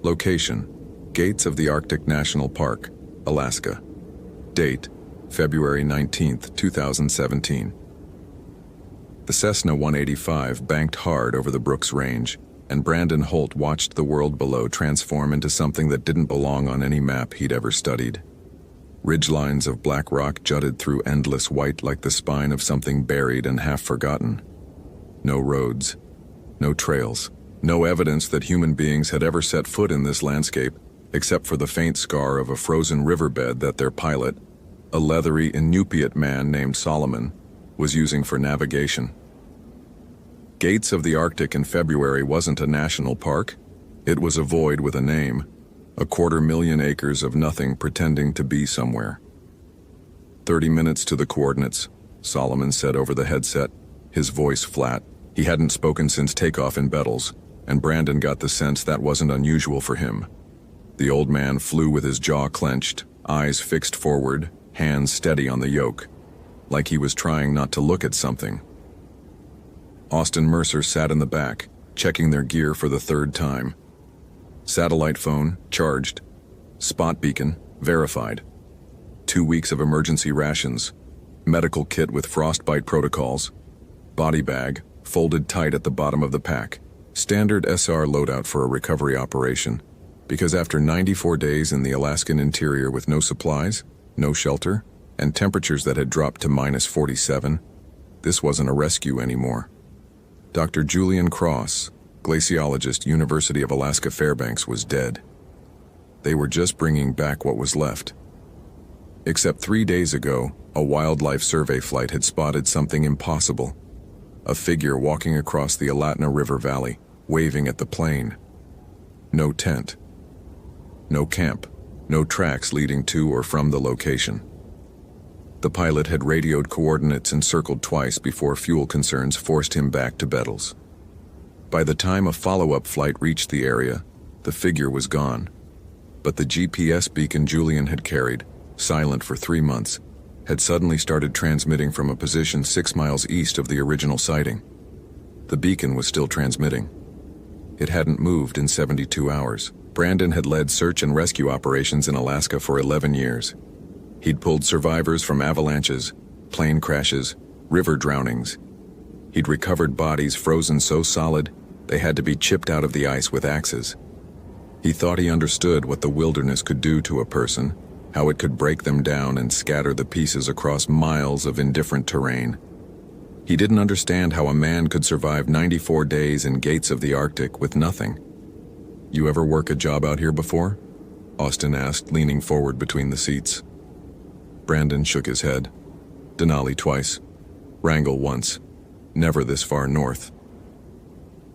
Location: Gates of the Arctic National Park, Alaska. Date: February 19th, 2017. The Cessna 185 banked hard over the Brooks Range, and Brandon Holt watched the world below transform into something that didn't belong on any map he'd ever studied. Ridgelines of black rock jutted through endless white like the spine of something buried and half forgotten. No roads, no trails, no evidence that human beings had ever set foot in this landscape, except for the faint scar of a frozen riverbed that their pilot, a leathery Inupiat man named Solomon, was using for navigation. Gates of the Arctic in February wasn't a national park. It was a void with a name, 250,000 acres of nothing pretending to be somewhere. 30 minutes to the coordinates, Solomon said over the headset, his voice flat. He hadn't spoken since takeoff in Bettles, and Brandon got the sense that wasn't unusual for him. The old man flew with his jaw clenched, eyes fixed forward, hands steady on the yoke, like he was trying not to look at something. Austin Mercer sat in the back, checking their gear for the 3rd time. Satellite phone, charged. Spot beacon, verified. 2 weeks of emergency rations. Medical kit with frostbite protocols. Body bag, folded tight at the bottom of the pack. Standard SR loadout for a recovery operation. Because after 94 days in the Alaskan interior with no supplies, no shelter, and temperatures that had dropped to -47, this wasn't a rescue anymore. Dr. Julian Cross, glaciologist, University of Alaska Fairbanks, was dead. They were just bringing back what was left. Except 3 days ago, a wildlife survey flight had spotted something impossible. A figure walking across the Alatna River Valley, waving at the plane. No tent. No camp. No tracks leading to or from the location. The pilot had radioed coordinates and circled twice before fuel concerns forced him back to Bettles. By the time a follow-up flight reached the area, the figure was gone. But the GPS beacon Julian had carried, silent for 3 months, had suddenly started transmitting from a position 6 miles east of the original sighting. The beacon was still transmitting. It hadn't moved in 72 hours. Brandon had led search and rescue operations in Alaska for 11 years. He'd pulled survivors from avalanches, plane crashes, river drownings. He'd recovered bodies frozen so solid they had to be chipped out of the ice with axes. He thought he understood what the wilderness could do to a person, how it could break them down and scatter the pieces across miles of indifferent terrain. He didn't understand how a man could survive 94 days in gates of the Arctic with nothing. "You ever work a job out here before?" Austin asked, leaning forward between the seats. Brandon shook his head. Denali twice. Wrangell once. Never this far north.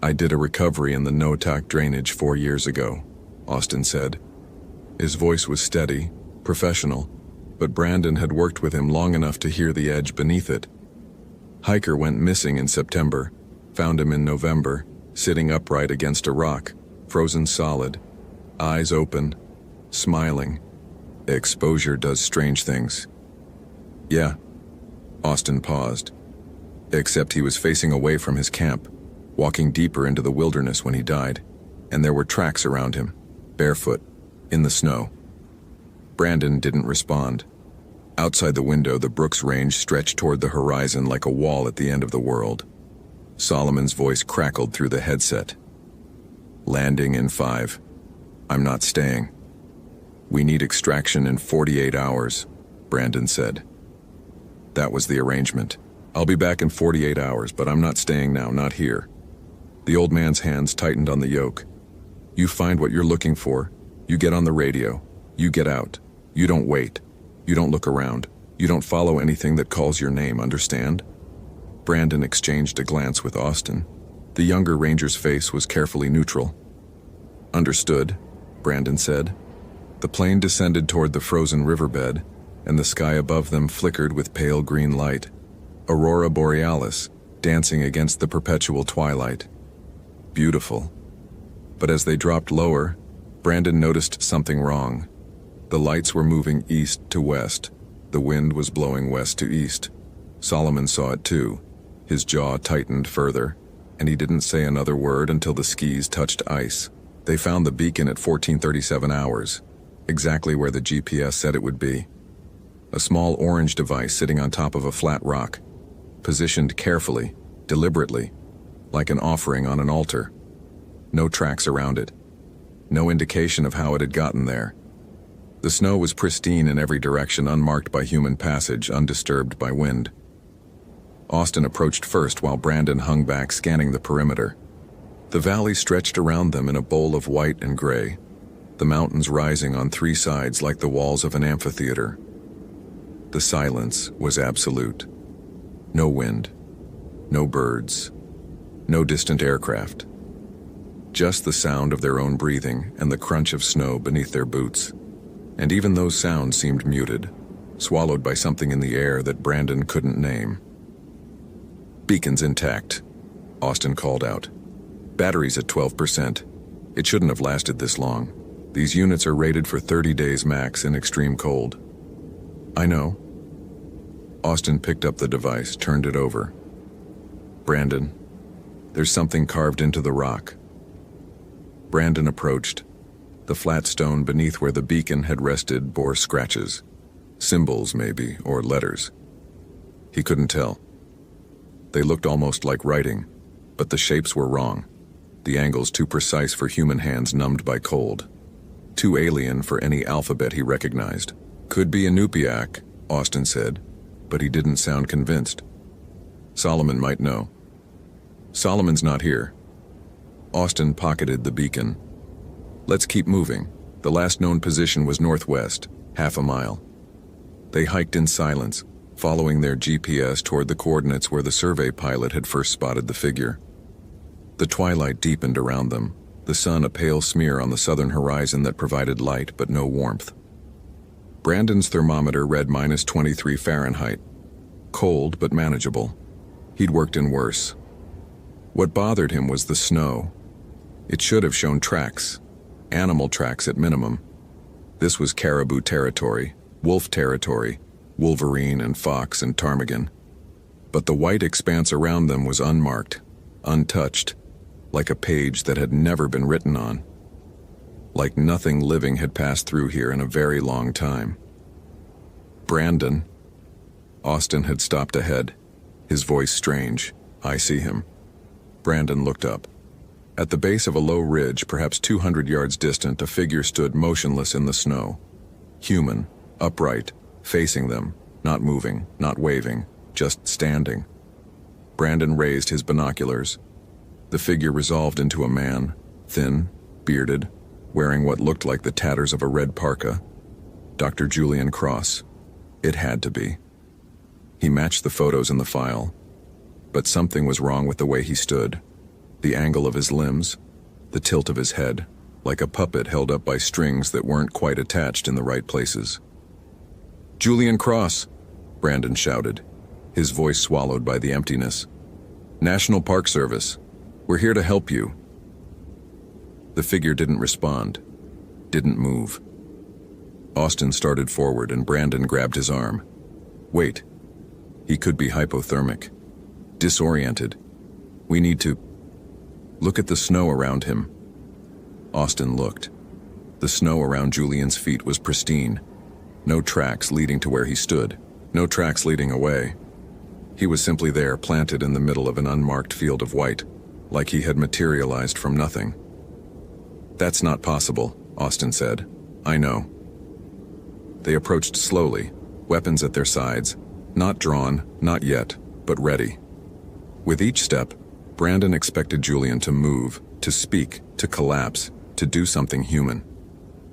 "I did a recovery in the Noatak drainage 4 years ago," Austin said. His voice was steady, professional, but Brandon had worked with him long enough to hear the edge beneath it. Hiker went missing in September, found him in November, sitting upright against a rock, frozen solid, eyes open, smiling. Exposure does strange things. "Yeah." Austin paused. Except he was facing away from his camp, walking deeper into the wilderness when he died, and there were tracks around him, barefoot, in the snow. Brandon didn't respond. Outside the window, the Brooks Range stretched toward the horizon like a wall at the end of the world. Solomon's voice crackled through the headset. "Landing in 5. I'm not staying." "We need extraction in 48 hours, Brandon said. That was the arrangement. "I'll be back in 48 hours, but I'm not staying now, not here." The old man's hands tightened on the yoke. "You find what you're looking for. You get on the radio. You get out. You don't wait. You don't look around. You don't follow anything that calls your name, understand?" Brandon exchanged a glance with Austin. The younger ranger's face was carefully neutral. "Understood," Brandon said. The plane descended toward the frozen riverbed, and the sky above them flickered with pale green light. Aurora borealis, dancing against the perpetual twilight. Beautiful. But as they dropped lower, Brandon noticed something wrong. The lights were moving east to west. The wind was blowing west to east. Solomon saw it too. His jaw tightened further, and he didn't say another word until the skis touched ice. They found the beacon at 14:37 hours, exactly where the GPS said it would be. A small orange device sitting on top of a flat rock, positioned carefully, deliberately, like an offering on an altar. No tracks around it. No indication of how it had gotten there. The snow was pristine in every direction, unmarked by human passage, undisturbed by wind. Austin approached first while Brandon hung back, scanning the perimeter. The valley stretched around them in a bowl of white and gray, the mountains rising on 3 sides like the walls of an amphitheater. The silence was absolute. No wind, no birds, no distant aircraft. Just the sound of their own breathing and the crunch of snow beneath their boots. And even those sounds seemed muted, swallowed by something in the air that Brandon couldn't name. "Beacon's intact," Austin called out. "Batteries at 12%. It shouldn't have lasted this long. These units are rated for 30 days max in extreme cold." "I know." Austin picked up the device, turned it over. "Brandon, there's something carved into the rock." Brandon approached. The flat stone beneath where the beacon had rested bore scratches. Symbols, maybe, or letters. He couldn't tell. They looked almost like writing, but the shapes were wrong. The angles too precise for human hands numbed by cold. Too alien for any alphabet he recognized. "Could be Inupiaq," Austin said, but he didn't sound convinced. Solomon might know. Solomon's not here. Austin pocketed the beacon. Let's keep moving. The last known position was northwest, half a mile. They hiked in silence, following their GPS toward the coordinates where the survey pilot had first spotted the figure. The twilight deepened around them, the sun a pale smear on the southern horizon that provided light but no warmth. Brandon's thermometer read -23 Fahrenheit. Cold but manageable. He'd worked in worse. What bothered him was the snow. It should have shown tracks, animal tracks at minimum. This was caribou territory, wolf territory, wolverine and fox and ptarmigan. But the white expanse around them was unmarked, untouched, like a page that had never been written on. Like nothing living had passed through here in a very long time. Brandon. Austin had stopped ahead, his voice strange. I see him. Brandon looked up. At the base of a low ridge, perhaps 200 yards distant, a figure stood motionless in the snow. Human, upright, facing them, not moving, not waving, just standing. Brandon raised his binoculars. The figure resolved into a man, thin, bearded, wearing what looked like the tatters of a red parka. Dr. Julian Cross. It had to be. He matched the photos in the file, but something was wrong with the way he stood. The angle of his limbs, the tilt of his head, like a puppet held up by strings that weren't quite attached in the right places. Julian Cross, Brandon shouted, his voice swallowed by the emptiness. National Park Service, we're here to help you. The figure didn't respond, didn't move. Austin started forward and Brandon grabbed his arm. Wait, he could be hypothermic, disoriented. We need to... Look at the snow around him. Austin looked. The snow around Julian's feet was pristine. No tracks leading to where he stood. No tracks leading away. He was simply there, planted in the middle of an unmarked field of white, like he had materialized from nothing. That's not possible, Austin said. I know. They approached slowly, weapons at their sides, not drawn, not yet, but ready. With each step, Brandon expected Julian to move, to speak, to collapse, to do something human.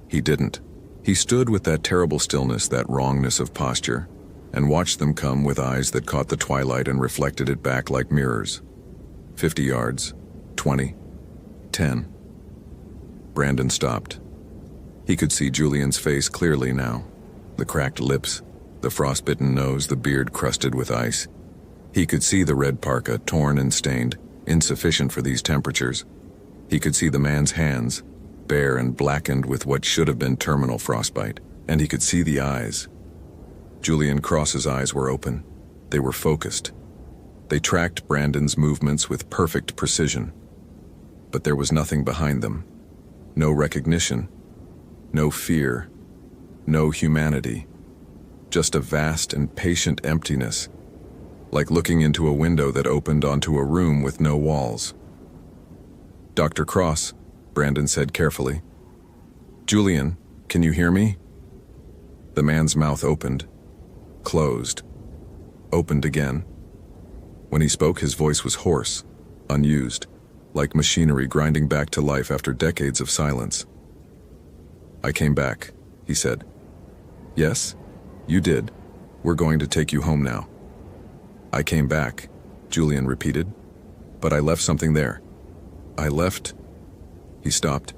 He didn't. He stood with that terrible stillness, that wrongness of posture, and watched them come with eyes that caught the twilight and reflected it back like mirrors. 50 yards, 20, 10. Brandon stopped. He could see Julian's face clearly now. The cracked lips, the frostbitten nose, the beard crusted with ice. He could see the red parka, torn and stained, insufficient for these temperatures. He could see the man's hands, bare and blackened with what should have been terminal frostbite. And he could see the eyes. Julian Cross's eyes were open. They were focused. They tracked Brandon's movements with perfect precision. But there was nothing behind them. No recognition. No fear. No humanity. Just a vast and patient emptiness, like looking into a window that opened onto a room with no walls. Dr. Cross, Brandon said carefully. Julian, can you hear me? The man's mouth opened, closed, opened again. When he spoke, his voice was hoarse, unused, like machinery grinding back to life after decades of silence. I came back, he said. Yes, you did. We're going to take you home now. I came back, Julian repeated, but I left something there. I left... He stopped,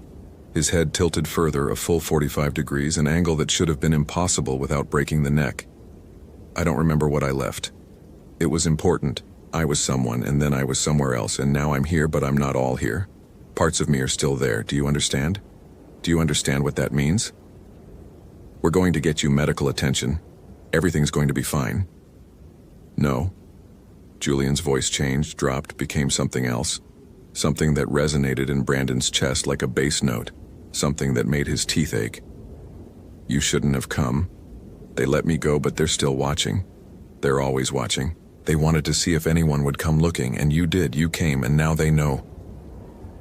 his head tilted further a full 45 degrees, an angle that should have been impossible without breaking the neck. I don't remember what I left. It was important. I was someone, and then I was somewhere else, and now I'm here, but I'm not all here. Parts of me are still there. Do you understand? Do you understand what that means? We're going to get you medical attention. Everything's going to be fine. No. Julian's voice changed, dropped, became something else. Something that resonated in Brandon's chest like a bass note. Something that made his teeth ache. You shouldn't have come. They let me go, but they're still watching. They're always watching. They wanted to see if anyone would come looking, and you did. You came, and now they know.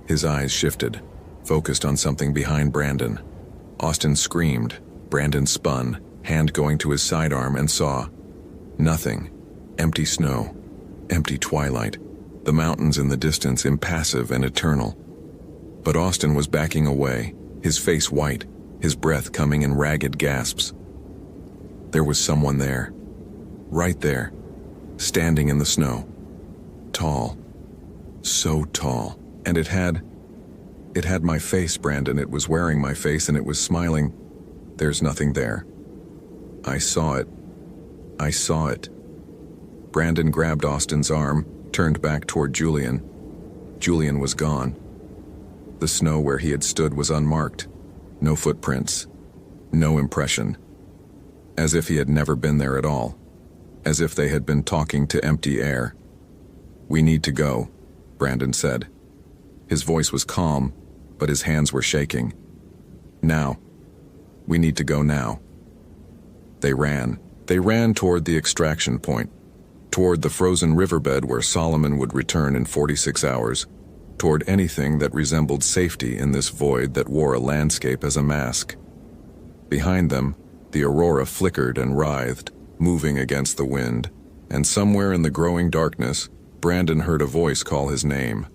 His eyes shifted, focused on something behind Brandon. Austin screamed. Brandon spun, hand going to his sidearm, and saw nothing. Empty snow, empty twilight, the mountains in the distance impassive and eternal. But Austin was backing away, his face white, his breath coming in ragged gasps. There was someone there, right there, standing in the snow. Tall, so tall, and it had my face, Brandon. It was wearing my face and it was smiling. There's nothing there. I saw it. I saw it. Brandon grabbed Austin's arm, turned back toward Julian. Julian was gone. The snow where he had stood was unmarked. No footprints. No impression. As if he had never been there at all. As if they had been talking to empty air. "We need to go," Brandon said. His voice was calm, but his hands were shaking. "Now. We need to go now." They ran. They ran toward the extraction point, toward the frozen riverbed where Solomon would return in 46 hours, toward anything that resembled safety in this void that wore a landscape as a mask. Behind them, the aurora flickered and writhed, moving against the wind, and somewhere in the growing darkness, Brandon heard a voice call his name.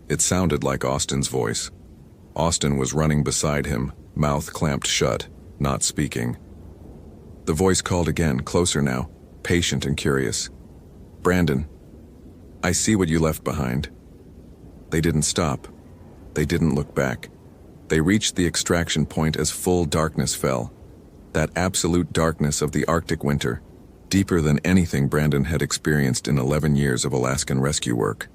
It sounded like Austin's voice. Austin was running beside him, mouth clamped shut, not speaking. The voice called again, closer now, patient and curious. "Brandon, I see what you left behind." They didn't stop. They didn't look back. They reached the extraction point as full darkness fell. That absolute darkness of the Arctic winter, deeper than anything Brandon had experienced in 11 years of Alaskan rescue work.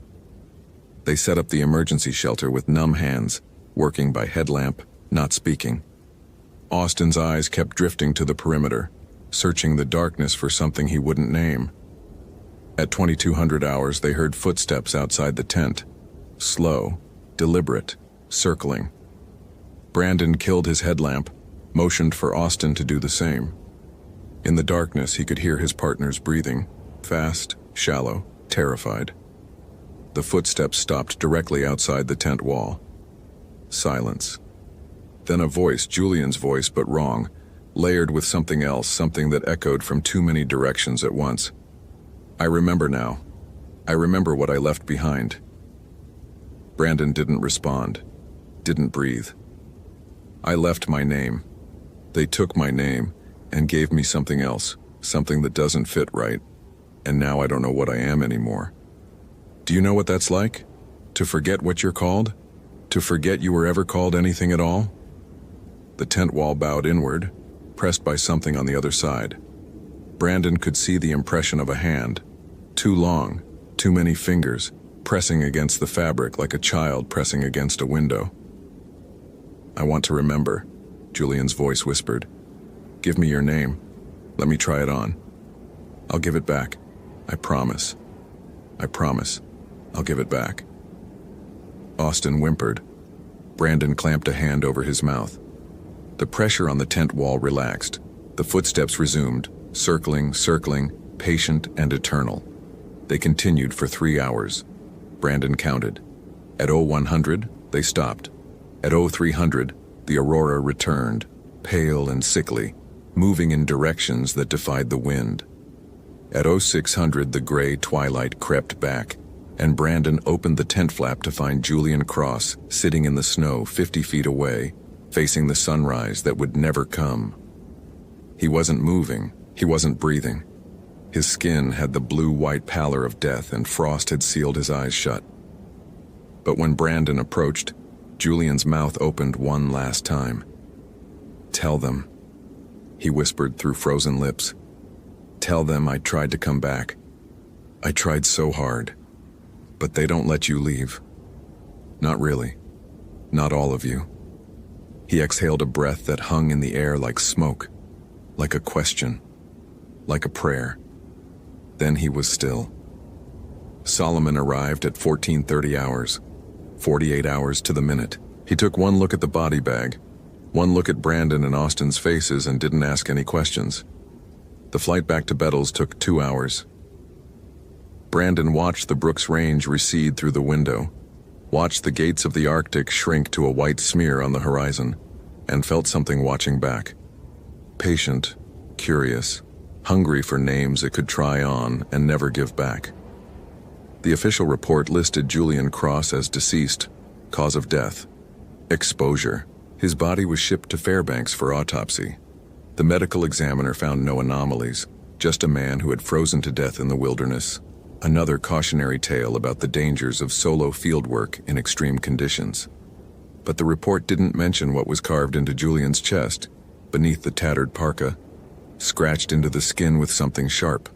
They set up the emergency shelter with numb hands, working by headlamp, not speaking. Austin's eyes kept drifting to the perimeter, searching the darkness for something he wouldn't name. At 2200 hours, they heard footsteps outside the tent. Slow, deliberate, circling. Brandon killed his headlamp, motioned for Austin to do the same. In the darkness, he could hear his partner's breathing, fast, shallow, terrified. The footsteps stopped directly outside the tent wall. Silence. Then a voice, Julian's voice, but wrong, layered with something else, something that echoed from too many directions at once. "I remember now. I remember what I left behind." Brandon didn't respond, didn't breathe. "I left my name. They took my name and gave me something else, something that doesn't fit right, and now I don't know what I am anymore." Do you know what that's like? To forget what you're called? To forget you were ever called anything at all? The tent wall bowed inward, pressed by something on the other side. Brandon could see the impression of a hand, too long, too many fingers, pressing against the fabric like a child pressing against a window. "I want to remember," Julian's voice whispered. "Give me your name. Let me try it on. I'll give it back. I promise. I promise. I'll give it back." Austin whimpered. Brandon clamped a hand over his mouth. The pressure on the tent wall relaxed. The footsteps resumed, circling, patient and eternal. They continued for 3 hours. Brandon counted. At 0100, they stopped. At 0300, the aurora returned, pale and sickly, moving in directions that defied the wind. At 0600, the gray twilight crept back, and Brandon opened the tent flap to find Julian Cross sitting in the snow 50 feet away, facing the sunrise that would never come. He wasn't moving, he wasn't breathing. His skin had the blue-white pallor of death, and frost had sealed his eyes shut. But when Brandon approached, Julian's mouth opened one last time. "Tell them," he whispered through frozen lips. "Tell them I tried to come back. I tried so hard. But they don't let you leave. Not really. Not all of you." He exhaled a breath that hung in the air like smoke, like a question, like a prayer. Then he was still. Solomon arrived at 1430 hours, 48 hours to the minute. He took one look at the body bag, one look at Brandon and Austin's faces, and didn't ask any questions. The flight back to Bettles took 2 hours. Brandon watched the Brooks Range recede through the window, watched the gates of the Arctic shrink to a white smear on the horizon, and felt something watching back. Patient, curious, hungry for names it could try on and never give back. The official report listed Julian Cross as deceased, cause of death, exposure. His body was shipped to Fairbanks for autopsy. The medical examiner found no anomalies, just a man who had frozen to death in the wilderness. Another cautionary tale about the dangers of solo fieldwork in extreme conditions. But the report didn't mention what was carved into Julian's chest, beneath the tattered parka, scratched into the skin with something sharp.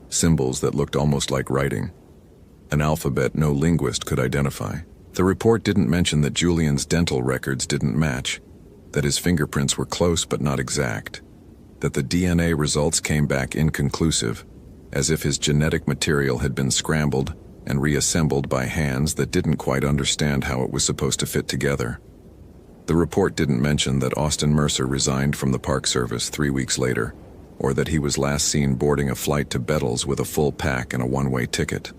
Symbols that looked almost like writing. An alphabet no linguist could identify. The report didn't mention that Julian's dental records didn't match, that his fingerprints were close but not exact, that the DNA results came back inconclusive, as if his genetic material had been scrambled and reassembled by hands that didn't quite understand how it was supposed to fit together. The report didn't mention that Austin Mercer resigned from the Park Service 3 weeks later, or that he was last seen boarding a flight to Bettles with a full pack and a one-way ticket.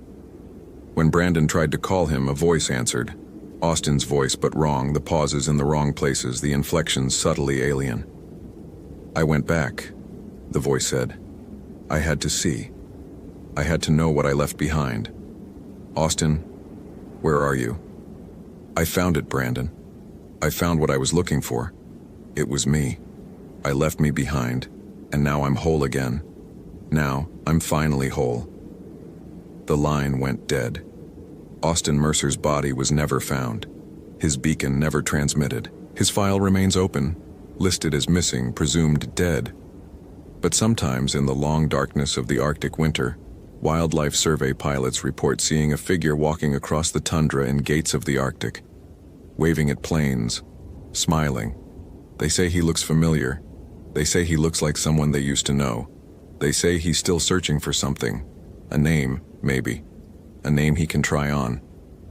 When Brandon tried to call him, a voice answered. Austin's voice, but wrong, the pauses in the wrong places, the inflections subtly alien. "I went back," the voice said. "I had to see. I had to know what I left behind. Austin, where are you?" "I found it, Brandon. I found what I was looking for. It was me. I left me behind, and now I'm whole again. Now, I'm finally whole." The line went dead. Austin Mercer's body was never found. His beacon never transmitted. His file remains open, listed as missing, presumed dead. But sometimes in the long darkness of the Arctic winter, Wildlife Survey pilots report seeing a figure walking across the tundra in gates of the Arctic, waving at planes, smiling. They say he looks familiar. They say he looks like someone they used to know. They say he's still searching for something. A name, maybe. A name he can try on.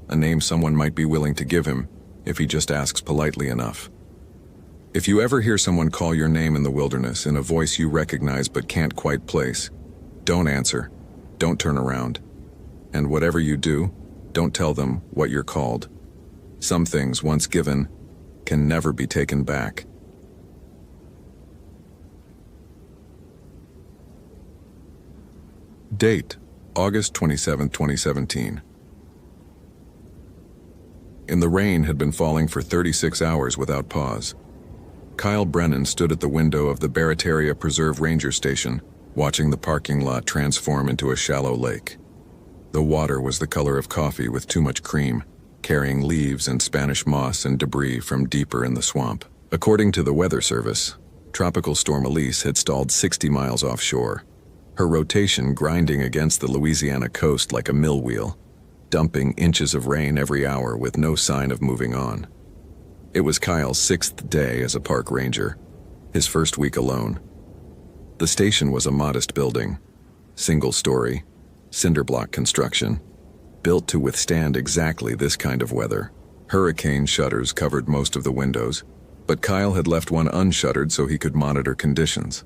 A name someone might be willing to give him if he just asks politely enough. If you ever hear someone call your name in the wilderness in a voice you recognize but can't quite place, don't answer. Don't turn around. And whatever you do, don't tell them what you're called. Some things, once given, can never be taken back. Date: August 27, 2017. In the rain had been falling for 36 hours without pause. Kyle Brennan stood at the window of the Barataria Preserve Ranger Station, watching the parking lot transform into a shallow lake. The water was the color of coffee with too much cream, carrying leaves and Spanish moss and debris from deeper in the swamp. According to the Weather Service, Tropical Storm Elise had stalled 60 miles offshore, her rotation grinding against the Louisiana coast like a mill wheel, dumping inches of rain every hour with no sign of moving on. It was Kyle's 6th day as a park ranger, his first week alone. The station was a modest building, single-story, cinder-block construction, built to withstand exactly this kind of weather. Hurricane shutters covered most of the windows, but Kyle had left one unshuttered so he could monitor conditions.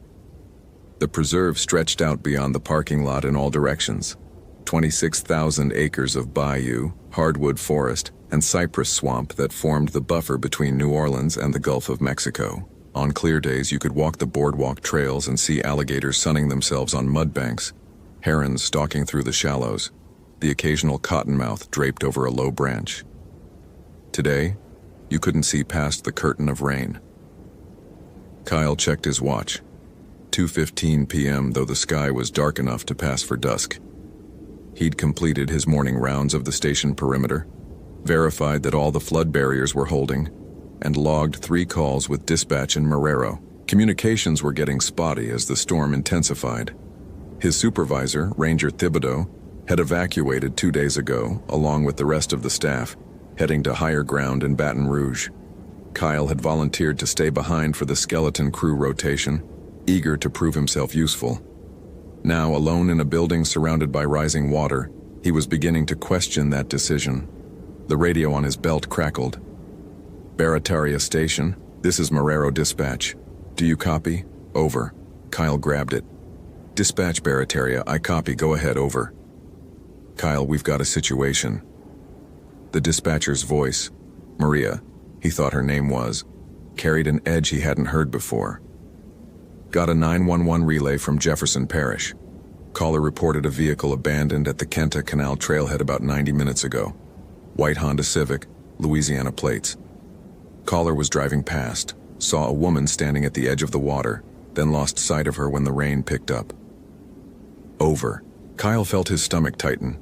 The preserve stretched out beyond the parking lot in all directions. 26,000 acres of bayou, hardwood forest, and cypress swamp that formed the buffer between New Orleans and the Gulf of Mexico. On clear days, you could walk the boardwalk trails and see alligators sunning themselves on mud banks, herons stalking through the shallows, the occasional cottonmouth draped over a low branch. Today, you couldn't see past the curtain of rain. Kyle checked his watch. 2:15 p.m., though the sky was dark enough to pass for dusk. He'd completed his morning rounds of the station perimeter, verified that all the flood barriers were holding, and logged 3 calls with dispatch in Marrero. Communications were getting spotty as the storm intensified. His supervisor, Ranger Thibodeau, had evacuated 2 days ago, along with the rest of the staff, heading to higher ground in Baton Rouge. Kyle had volunteered to stay behind for the skeleton crew rotation, eager to prove himself useful. Now, alone in a building surrounded by rising water, he was beginning to question that decision. The radio on his belt crackled. "Barataria Station, this is Marrero Dispatch. Do you copy? Over." Kyle grabbed it. "Dispatch Barataria, I copy, go ahead, over." "Kyle, we've got a situation." The dispatcher's voice, Maria, he thought her name was, carried an edge he hadn't heard before. Got a 911 relay from Jefferson Parish. Caller reported a vehicle abandoned at the Kenta Canal trailhead about 90 minutes ago. White Honda Civic, Louisiana plates. Caller was driving past, saw a woman standing at the edge of the water, then lost sight of her when the rain picked up. Over. Kyle felt his stomach tighten.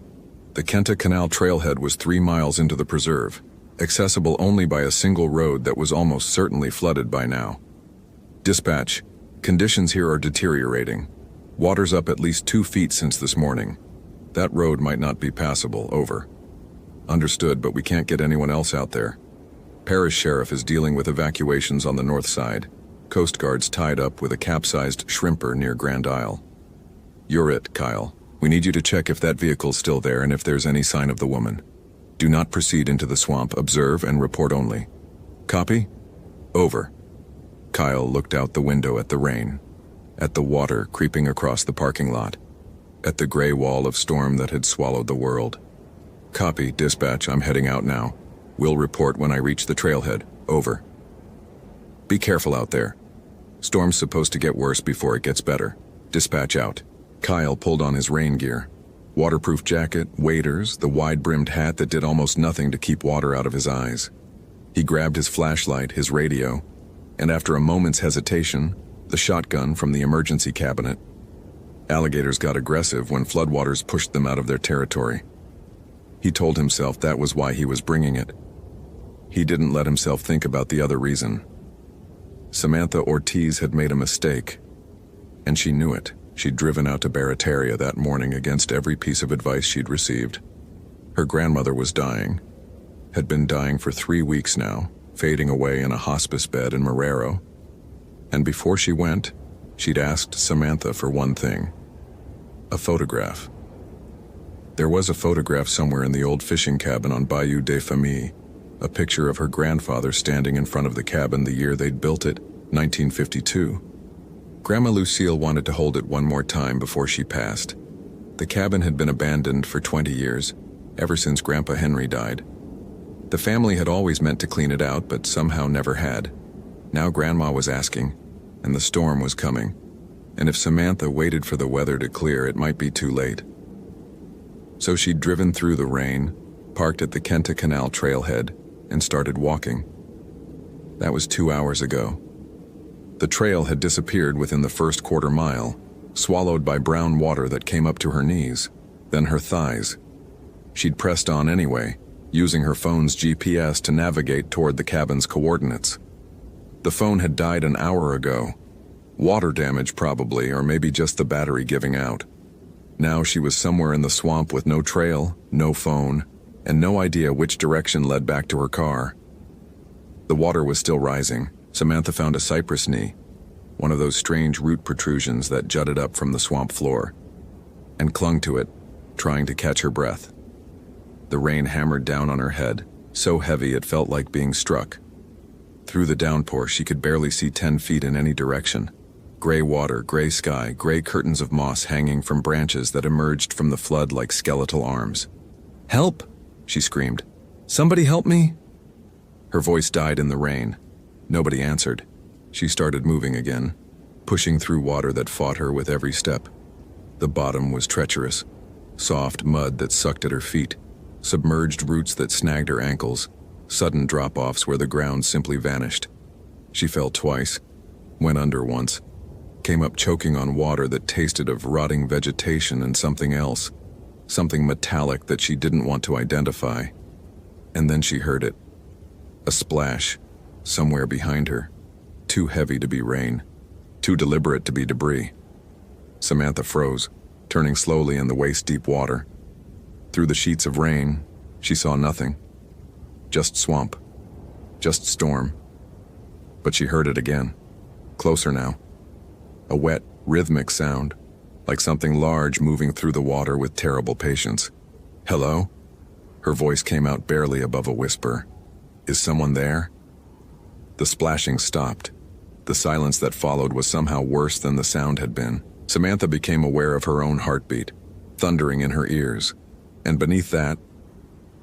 The Kenta Canal trailhead was 3 miles into the preserve, accessible only by a single road that was almost certainly flooded by now. Dispatch, conditions here are deteriorating. Water's up at least 2 feet since this morning. That road might not be passable. Over. Understood, but we can't get anyone else out there. Parish Sheriff is dealing with evacuations on the north side. Coast Guard's tied up with a capsized shrimper near Grand Isle. You're it, Kyle. We need you to check if that vehicle's still there and if there's any sign of the woman. Do not proceed into the swamp. Observe and report only. Copy? Over. Kyle looked out the window at the rain, at the water creeping across the parking lot, at the gray wall of storm that had swallowed the world. Copy, dispatch, I'm heading out now. Will report when I reach the trailhead. Over. Be careful out there. Storm's supposed to get worse before it gets better. Dispatch out. Kyle pulled on his rain gear. Waterproof jacket, waders, the wide-brimmed hat that did almost nothing to keep water out of his eyes. He grabbed his flashlight, his radio, and after a moment's hesitation, the shotgun from the emergency cabinet. Alligators got aggressive when floodwaters pushed them out of their territory. He told himself that was why he was bringing it. He didn't let himself think about the other reason. Samantha Ortiz had made a mistake, and she knew it. She'd driven out to Barataria that morning against every piece of advice she'd received. Her grandmother was dying, had been dying for 3 weeks now, fading away in a hospice bed in Marrero. And before she went, she'd asked Samantha for one thing: a photograph. There was a photograph somewhere in the old fishing cabin on Bayou des Familles, a picture of her grandfather standing in front of the cabin the year they'd built it, 1952. Grandma Lucille wanted to hold it one more time before she passed. The cabin had been abandoned for 20 years, ever since Grandpa Henry died. The family had always meant to clean it out, but somehow never had. Now Grandma was asking, and the storm was coming, and if Samantha waited for the weather to clear, it might be too late. So she'd driven through the rain, parked at the Kenta Canal trailhead, and started walking. That was 2 hours ago. The trail had disappeared within the first quarter mile, swallowed by brown water that came up to her knees, then her thighs. She'd pressed on anyway, using her phone's GPS to navigate toward the cabin's coordinates. The phone had died an hour ago. Water damage probably, or maybe just the battery giving out. Now she was somewhere in the swamp with no trail, no phone, and no idea which direction led back to her car. The water was still rising. Samantha found a cypress knee, one of those strange root protrusions that jutted up from the swamp floor, and clung to it, trying to catch her breath. The rain hammered down on her head, so heavy it felt like being struck. Through the downpour, she could barely see 10 feet in any direction. Gray water, gray sky, gray curtains of moss hanging from branches that emerged from the flood like skeletal arms. "Help!" she screamed. "Somebody help me!" Her voice died in the rain. Nobody answered. She started moving again, pushing through water that fought her with every step. The bottom was treacherous. Soft mud that sucked at her feet, submerged roots that snagged her ankles, sudden drop-offs where the ground simply vanished. She fell twice, went under once, came up choking on water that tasted of rotting vegetation and something else, something metallic that she didn't want to identify. And then she heard it. A splash, somewhere behind her, too heavy to be rain, too deliberate to be debris. Samantha froze, turning slowly in the waist-deep water. Through the sheets of rain, she saw nothing. Just swamp. Just storm. But she heard it again. Closer now. A wet, rhythmic sound, like something large moving through the water with terrible patience. "Hello?" Her voice came out barely above a whisper. "Is someone there?" The splashing stopped. The silence that followed was somehow worse than the sound had been. Samantha became aware of her own heartbeat, thundering in her ears. And beneath that,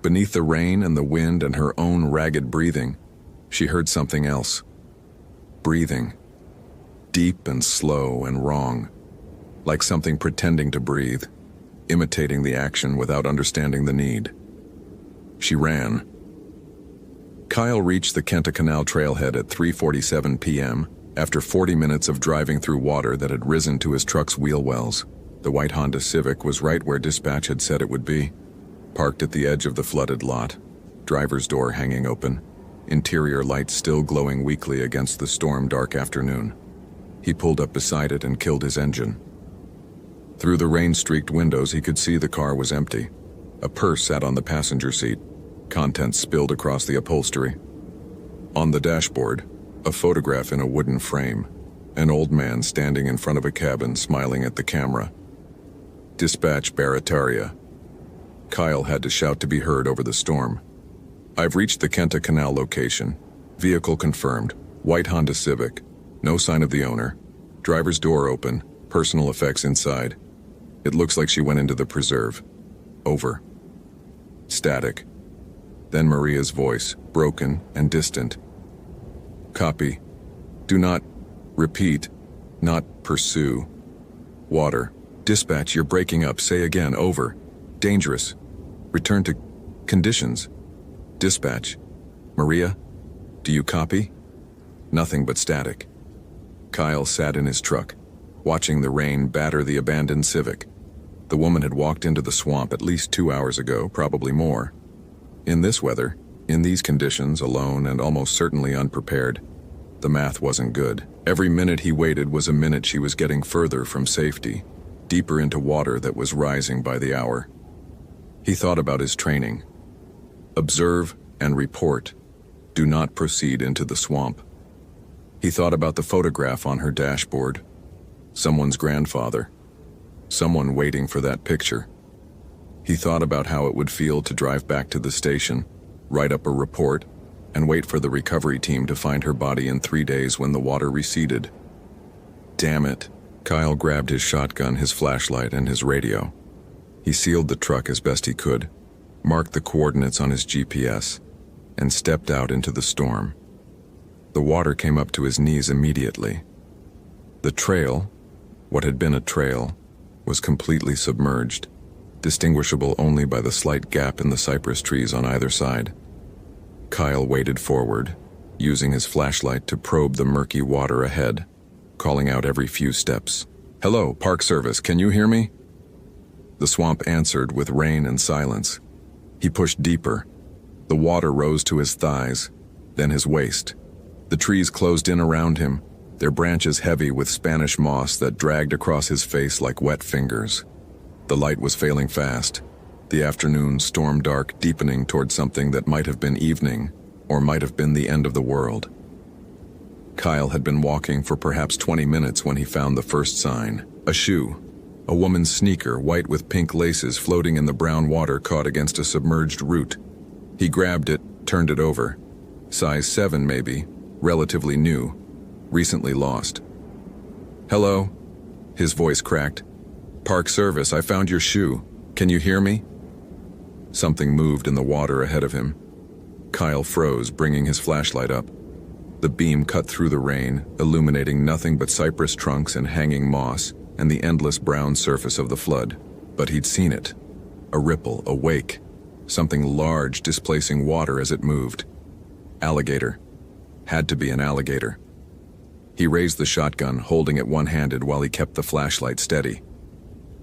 beneath the rain and the wind and her own ragged breathing, she heard something else. Breathing. deep and slow and wrong, like something pretending to breathe, imitating the action without understanding the need. She ran. Kyle reached the Kenta Canal trailhead at 3:47 p.m. after 40 minutes of driving through water that had risen to his truck's wheel wells. The white Honda Civic was right where dispatch had said it would be, parked at the edge of the flooded lot, driver's door hanging open, interior lights still glowing weakly against the storm-dark afternoon. He pulled up beside it and killed his engine. Through the rain-streaked windows, he could see the car was empty. A purse sat on the passenger seat, contents spilled across the upholstery. On the dashboard, a photograph in a wooden frame, an old man standing in front of a cabin smiling at the camera. Dispatch Barataria. Kyle had to shout to be heard over the storm. I've reached the Kenta Canal location. Vehicle confirmed. White Honda Civic. No sign of the owner. Driver's door open. Personal effects inside. It looks like she went into the preserve. Over. Static. Then Maria's voice, broken and distant. Copy. Do not repeat. Not pursue. Water. Dispatch, you're breaking up. Say again. Over. Dangerous. Return to conditions. Dispatch. Maria, do you copy? Nothing but static. Kyle sat in his truck, watching the rain batter the abandoned Civic. The woman had walked into the swamp at least 2 hours ago, probably more. In this weather, in these conditions, alone and almost certainly unprepared, the math wasn't good. Every minute he waited was a minute she was getting further from safety, deeper into water that was rising by the hour. He thought about his training. Observe and report. Do not proceed into the swamp. He thought about the photograph on her dashboard. Someone's grandfather. Someone waiting for that picture. He thought about how it would feel to drive back to the station, write up a report, and wait for the recovery team to find her body in 3 days when the water receded. Damn it. Kyle grabbed his shotgun, his flashlight, and his radio. He sealed the truck as best he could, marked the coordinates on his GPS, and stepped out into the storm. The water came up to his knees immediately. The trail, what had been a trail, was completely submerged, distinguishable only by the slight gap in the cypress trees on either side. Kyle waded forward, using his flashlight to probe the murky water ahead, calling out every few steps. Hello, Park Service, can you hear me? The swamp answered with rain and silence. He pushed deeper. The water rose to his thighs, then his waist. The trees closed in around him, their branches heavy with Spanish moss that dragged across his face like wet fingers. The light was failing fast, the afternoon storm dark deepening toward something that might have been evening, or might have been the end of the world. Kyle had been walking for perhaps 20 minutes when he found the first sign, a shoe. A woman's sneaker, white with pink laces floating in the brown water caught against a submerged root. He grabbed it, turned it over. Size 7 maybe, relatively new, recently lost. Hello? His voice cracked. Park Service, I found your shoe. Can you hear me? Something moved in the water ahead of him. Kyle froze, bringing his flashlight up. The beam cut through the rain, illuminating nothing but cypress trunks and hanging moss, and the endless brown surface of the flood. But he'd seen it. A ripple, a wake. Something large displacing water as it moved. Alligator. Had to be an alligator. He raised the shotgun, holding it one-handed while he kept the flashlight steady.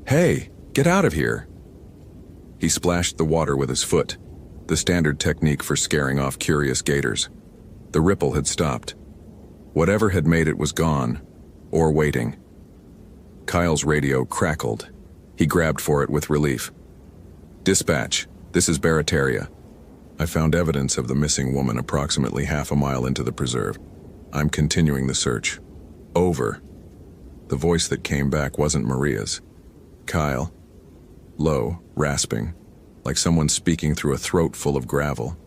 Hey, get out of here! He splashed the water with his foot, the standard technique for scaring off curious gators. The ripple had stopped. Whatever had made it was gone, or waiting. Kyle's radio crackled. He grabbed for it with relief. Dispatch, this is Barataria. I found evidence of the missing woman approximately half a mile into the preserve. I'm continuing the search. Over. The voice that came back wasn't Maria's. Kyle. Low, rasping, like someone speaking through a throat full of gravel.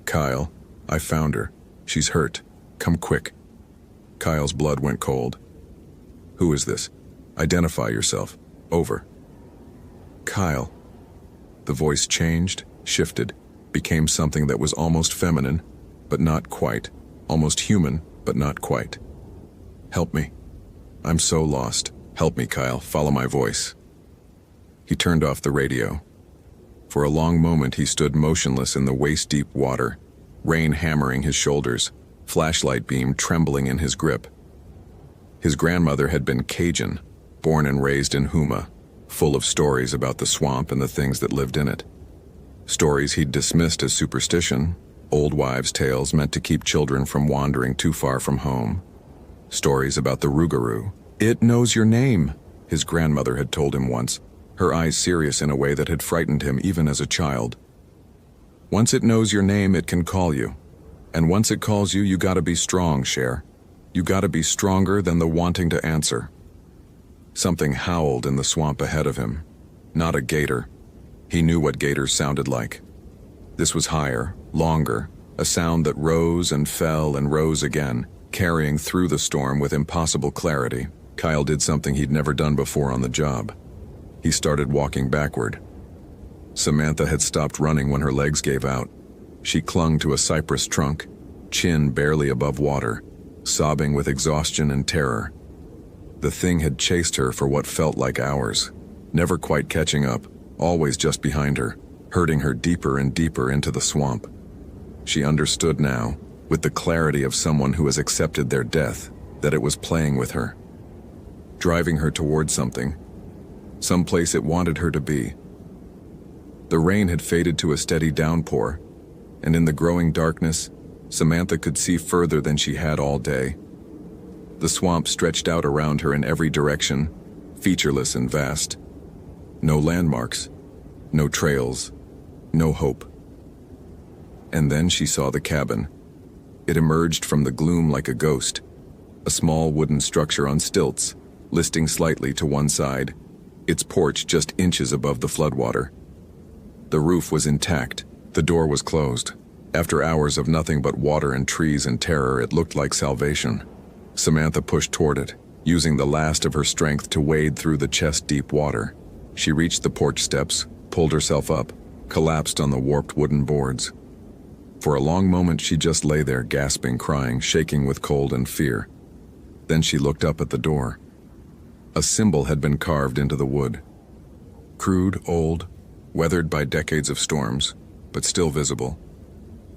Kyle, I found her. She's hurt. Come quick. Kyle's blood went cold. Who is this? Identify yourself. Over. Kyle. The voice changed, shifted, became something that was almost feminine, but not quite. Almost human, but not quite. Help me. I'm so lost. Help me, Kyle. Follow my voice." He turned off the radio. For a long moment he stood motionless in the waist-deep water, rain hammering his shoulders, flashlight beam trembling in his grip. His grandmother had been Cajun, born and raised in Houma, full of stories about the swamp and the things that lived in it. Stories he'd dismissed as superstition, old wives' tales meant to keep children from wandering too far from home. Stories about the Rougarou. "It knows your name," his grandmother had told him once, her eyes serious in a way that had frightened him even as a child. "Once it knows your name, it can call you. And once it calls you, you gotta be strong, Cher. You gotta be stronger than the wanting to answer." Something howled in the swamp ahead of him. Not a gator. He knew what gators sounded like. This was higher, longer, a sound that rose and fell and rose again, carrying through the storm with impossible clarity. Kyle did something he'd never done before on the job. He started walking backward. Samantha had stopped running when her legs gave out. She clung to a cypress trunk, chin barely above water, sobbing with exhaustion and terror. The thing had chased her for what felt like hours, never quite catching up, always just behind her, herding her deeper and deeper into the swamp. She understood now, with the clarity of someone who has accepted their death, that it was playing with her, driving her towards something, someplace it wanted her to be. The rain had faded to a steady downpour, and in the growing darkness, Samantha could see further than she had all day. The swamp stretched out around her in every direction, featureless and vast. No landmarks, no trails, no hope. And then she saw the cabin. It emerged from the gloom like a ghost, a small wooden structure on stilts, listing slightly to one side, its porch just inches above the floodwater. The roof was intact, the door was closed. After hours of nothing but water and trees and terror, it looked like salvation. Samantha pushed toward it, using the last of her strength to wade through the chest-deep water. She reached the porch steps, pulled herself up, collapsed on the warped wooden boards. For a long moment she just lay there, gasping, crying, shaking with cold and fear. Then she looked up at the door. A symbol had been carved into the wood. Crude, old, weathered by decades of storms, but still visible.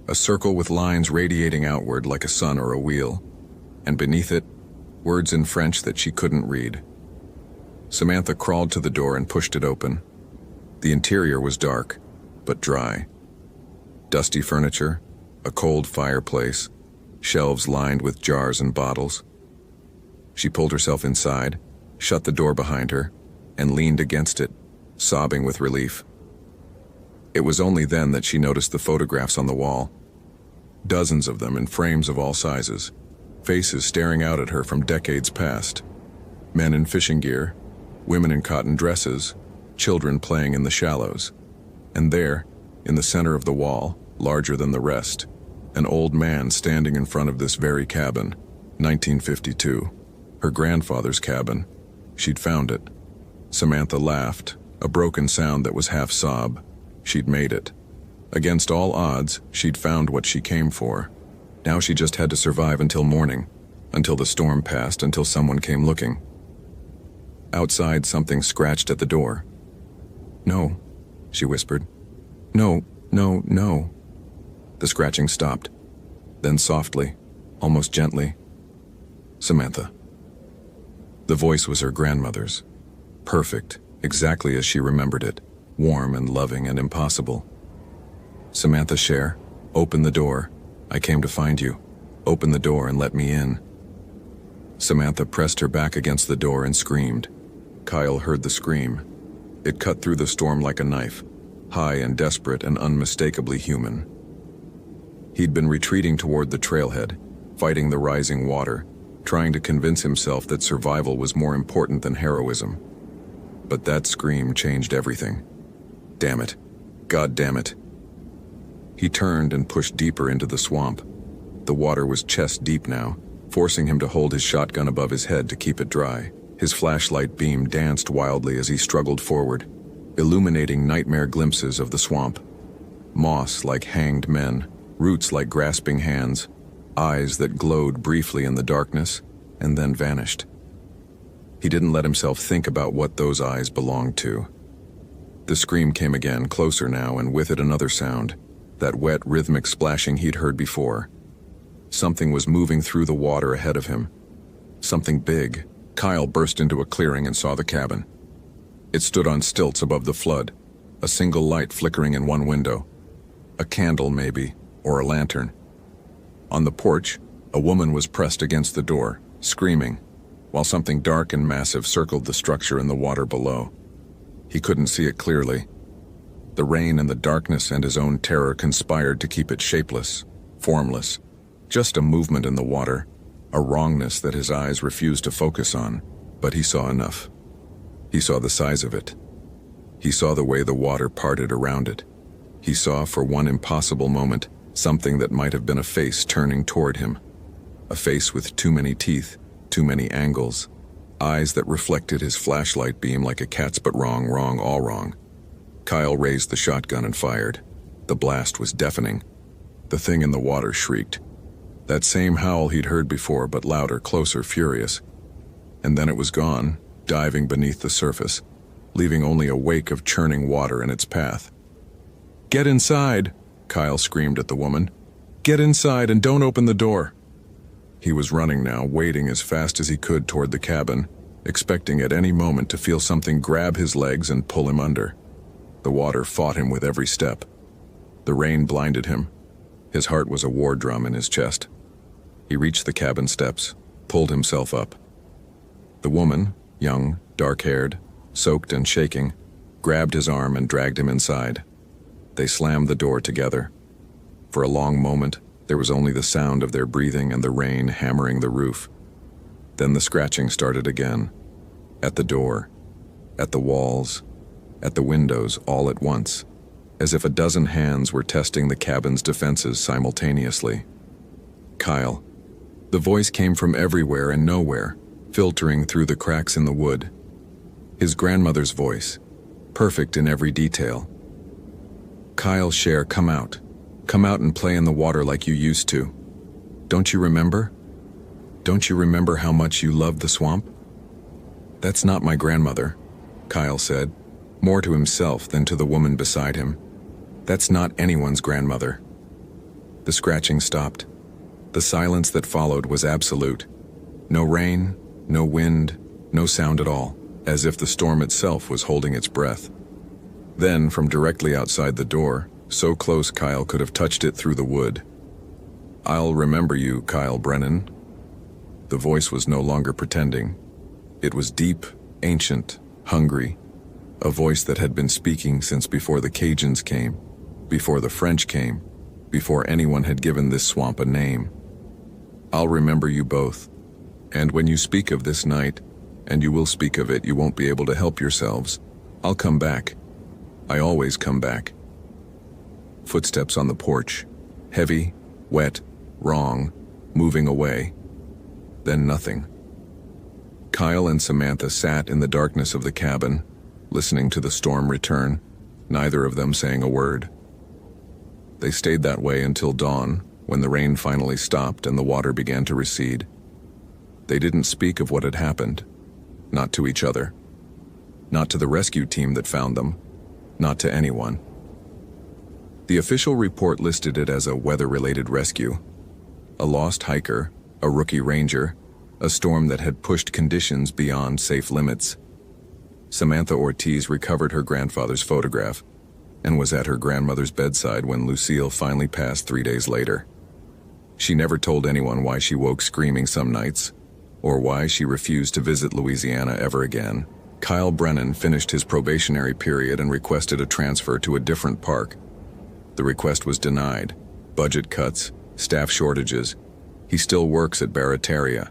A circle with lines radiating outward like a sun or a wheel, and beneath it, words in French that she couldn't read. Samantha crawled to the door and pushed it open. The interior was dark, but dry. Dusty furniture, a cold fireplace, shelves lined with jars and bottles. She pulled herself inside, shut the door behind her, and leaned against it, sobbing with relief. It was only then that she noticed the photographs on the wall. Dozens of them in frames of all sizes, faces staring out at her from decades past. Men in fishing gear, women in cotton dresses, children playing in the shallows. And there, in the center of the wall, larger than the rest, an old man standing in front of this very cabin, 1952, her grandfather's cabin. She'd found it. Samantha laughed, a broken sound that was half sob. She'd made it. Against all odds, she'd found what she came for. Now she just had to survive until morning, until the storm passed, until someone came looking. Outside, something scratched at the door. "No," she whispered. "No, no, no." The scratching stopped. Then softly, almost gently, "Samantha." The voice was her grandmother's. Perfect, exactly as she remembered it, warm and loving and impossible. "Samantha Cher, open the door. I came to find you. Open the door and let me in." Samantha pressed her back against the door and screamed. Kyle heard the scream. It cut through the storm like a knife, high and desperate and unmistakably human. He'd been retreating toward the trailhead, fighting the rising water, trying to convince himself that survival was more important than heroism. But that scream changed everything. Damn it. God damn it. He turned and pushed deeper into the swamp. The water was chest deep now, forcing him to hold his shotgun above his head to keep it dry. His flashlight beam danced wildly as he struggled forward, illuminating nightmare glimpses of the swamp. Moss like hanged men, roots like grasping hands, eyes that glowed briefly in the darkness, and then vanished. He didn't let himself think about what those eyes belonged to. The scream came again, closer now, and with it another sound, that wet, rhythmic splashing he'd heard before. Something was moving through the water ahead of him. Something big. Kyle burst into a clearing and saw the cabin. It stood on stilts above the flood, a single light flickering in one window. A candle, maybe, or a lantern. On the porch, a woman was pressed against the door, screaming, while something dark and massive circled the structure in the water below. He couldn't see it clearly. The rain and the darkness and his own terror conspired to keep it shapeless, formless, just a movement in the water, a wrongness that his eyes refused to focus on, but he saw enough. He saw the size of it. He saw the way the water parted around it. He saw, for one impossible moment, something that might have been a face turning toward him. A face with too many teeth, too many angles, eyes that reflected his flashlight beam like a cat's, but wrong, all wrong. Kyle raised the shotgun and fired. The blast was deafening. The thing in the water shrieked. That same howl he'd heard before, but louder, closer, furious. And then it was gone, diving beneath the surface, leaving only a wake of churning water in its path. "Get inside!" Kyle screamed at the woman. "Get inside and don't open the door!" He was running now, wading as fast as he could toward the cabin, expecting at any moment to feel something grab his legs and pull him under. The water fought him with every step. The rain blinded him. His heart was a war drum in his chest. He reached the cabin steps, pulled himself up. The woman, young, dark-haired, soaked and shaking, grabbed his arm and dragged him inside. They slammed the door together. For a long moment, there was only the sound of their breathing and the rain hammering the roof. Then the scratching started again. At the door, at the walls, at the windows, all at once, as if a dozen hands were testing the cabin's defenses simultaneously. Kyle. The voice came from everywhere and nowhere, filtering through the cracks in the wood. His grandmother's voice, perfect in every detail. "Kyle, Cher, come out. Come out and play in the water like you used to. Don't you remember? Don't you remember how much you loved the swamp?" "That's not my grandmother," Kyle said, more to himself than to the woman beside him. "That's not anyone's grandmother." The scratching stopped. The silence that followed was absolute. No rain, no wind, no sound at all, as if the storm itself was holding its breath. Then, from directly outside the door, so close Kyle could have touched it through the wood, "I'll remember you, Kyle Brennan." The voice was no longer pretending. It was deep, ancient, hungry, a voice that had been speaking since before the Cajuns came, before the French came, before anyone had given this swamp a name. "I'll remember you both. And when you speak of this night, and you will speak of it, you won't be able to help yourselves. I'll come back. I always come back." Footsteps on the porch. Heavy, wet, wrong, moving away. Then nothing. Kyle and Samantha sat in the darkness of the cabin, listening to the storm return, neither of them saying a word. They stayed that way until dawn, when the rain finally stopped and the water began to recede. They didn't speak of what had happened, not to each other, not to the rescue team that found them, not to anyone. The official report listed it as a weather-related rescue. A lost hiker, a rookie ranger, a storm that had pushed conditions beyond safe limits. Samantha Ortiz recovered her grandfather's photograph and was at her grandmother's bedside when Lucille finally passed 3 days later. She never told anyone why she woke screaming some nights, or why she refused to visit Louisiana ever again. Kyle Brennan finished his probationary period and requested a transfer to a different park. The request was denied. Budget cuts, staff shortages. He still works at Barataria.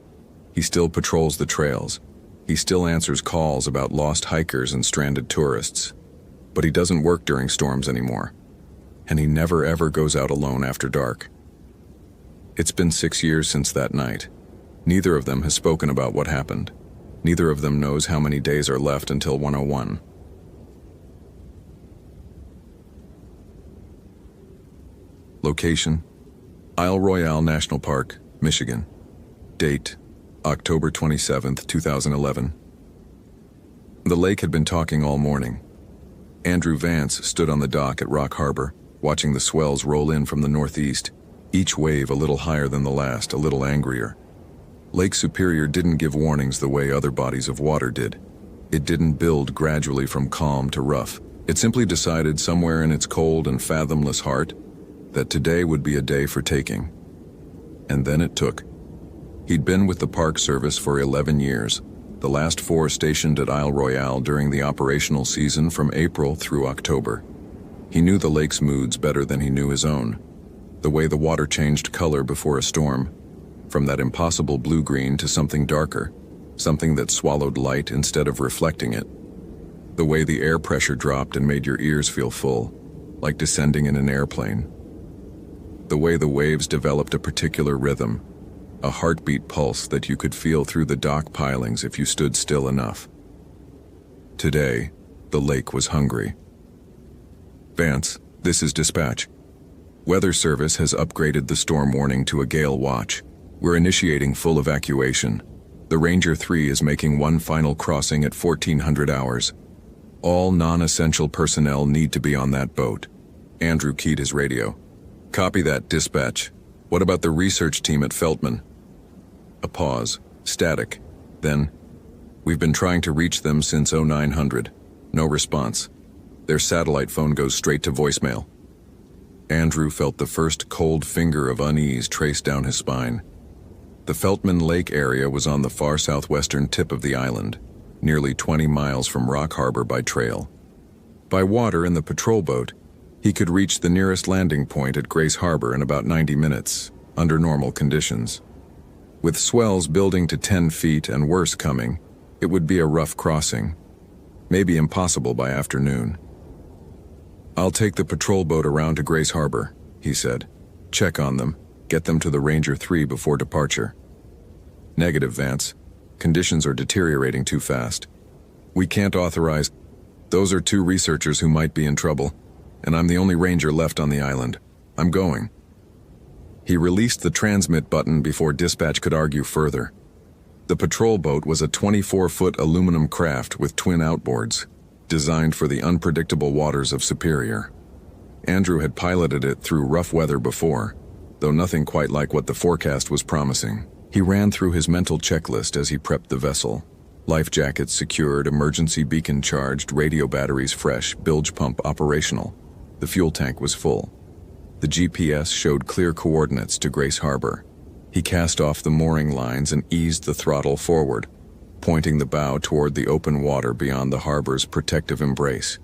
He still patrols the trails. He still answers calls about lost hikers and stranded tourists. But he doesn't work during storms anymore. And he never ever goes out alone after dark. It's been 6 years since that night. Neither of them has spoken about what happened. Neither of them knows how many days are left until 101. Location: Isle Royale National Park, Michigan. Date: October 27th, 2011. The lake had been talking all morning. Andrew Vance stood on the dock at Rock Harbor, watching the swells roll in from the northeast, each wave a little higher than the last, a little angrier. Lake Superior didn't give warnings the way other bodies of water did. It didn't build gradually from calm to rough. It simply decided somewhere in its cold and fathomless heart that today would be a day for taking. And then it took. He'd been with the Park Service for 11 years, the last 4 stationed at Isle Royale during the operational season from April through October. He knew the lake's moods better than he knew his own. The way the water changed color before a storm, from that impossible blue-green to something darker, something that swallowed light instead of reflecting it. The way the air pressure dropped and made your ears feel full, like descending in an airplane. The way the waves developed a particular rhythm, a heartbeat pulse that you could feel through the dock pilings if you stood still enough. Today, the lake was hungry. Vance, this is dispatch. Weather Service has upgraded the storm warning to a gale watch. We're initiating full evacuation. The Ranger 3 is making one final crossing at 1400 hours. All non-essential personnel need to be on that boat. Andrew keyed his radio. Copy that, dispatch. What about the research team at Feltman? A pause. Static. Then, we've been trying to reach them since 0900. No response. Their satellite phone goes straight to voicemail. Andrew felt the first cold finger of unease trace down his spine. The Feltman Lake area was on the far southwestern tip of the island, nearly 20 miles from Rock Harbor by trail. By water in the patrol boat, he could reach the nearest landing point at Grace Harbor in about 90 minutes, under normal conditions. With swells building to 10 feet and worse coming, it would be a rough crossing, maybe impossible by afternoon. I'll take the patrol boat around to Grace Harbor, he said. Check on them, get them to the Ranger 3 before departure. Negative, Vance. Conditions are deteriorating too fast. We can't authorize. Those are 2 researchers who might be in trouble, and I'm the only ranger left on the island. I'm going. He released the transmit button before dispatch could argue further. The patrol boat was a 24-foot aluminum craft with twin outboards, designed for the unpredictable waters of Superior. Andrew had piloted it through rough weather before, though nothing quite like what the forecast was promising. He ran through his mental checklist as he prepped the vessel. Life jackets secured, emergency beacon charged, radio batteries fresh, bilge pump operational. The fuel tank was full. The GPS showed clear coordinates to Grace Harbor. He cast off the mooring lines and eased the throttle forward, pointing the bow toward the open water beyond the harbor's protective embrace.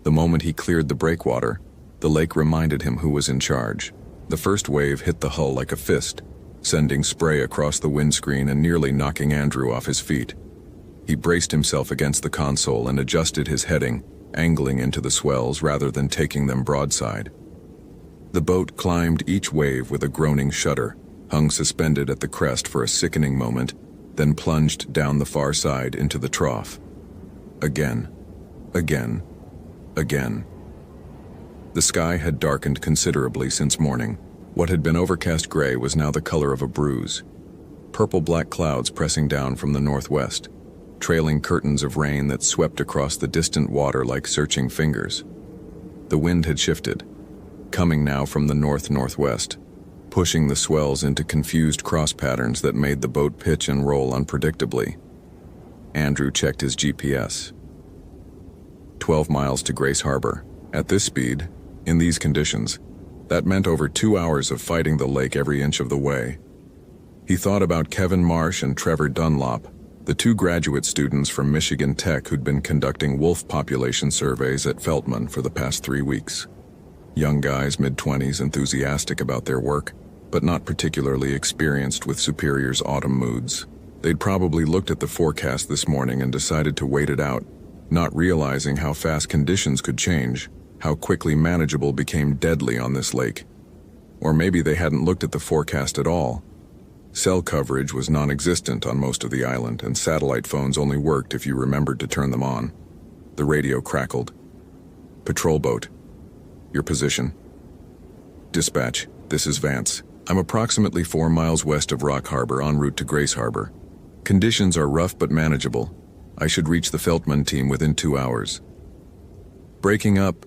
The moment he cleared the breakwater, the lake reminded him who was in charge. The first wave hit the hull like a fist, sending spray across the windscreen and nearly knocking Andrew off his feet. He braced himself against the console and adjusted his heading, angling into the swells rather than taking them broadside. The boat climbed each wave with a groaning shudder, hung suspended at the crest for a sickening moment, then plunged down the far side into the trough. Again, again, again. The sky had darkened considerably since morning. What had been overcast gray was now the color of a bruise. Purple-black clouds pressing down from the northwest, trailing curtains of rain that swept across the distant water like searching fingers. The wind had shifted, coming now from the north-northwest, pushing the swells into confused cross patterns that made the boat pitch and roll unpredictably. Andrew checked his GPS. 12 miles to Grace Harbor. At this speed, in these conditions, that meant over 2 hours of fighting the lake every inch of the way. He thought about Kevin Marsh and Trevor Dunlop, the 2 graduate students from Michigan Tech who'd been conducting wolf population surveys at Feltman for the past 3 weeks. Young guys, mid-20s, enthusiastic about their work, but not particularly experienced with Superior's autumn moods. They'd probably looked at the forecast this morning and decided to wait it out, not realizing how fast conditions could change, how quickly manageable became deadly on this lake. Or maybe they hadn't looked at the forecast at all. Cell coverage was non-existent on most of the island, and satellite phones only worked if you remembered to turn them on. The radio crackled. Patrol boat. Your position. Dispatch, this is Vance. I'm approximately 4 miles west of Rock Harbor en route to Grace Harbor. Conditions are rough but manageable. I should reach the Feltman team within 2 hours. Breaking up.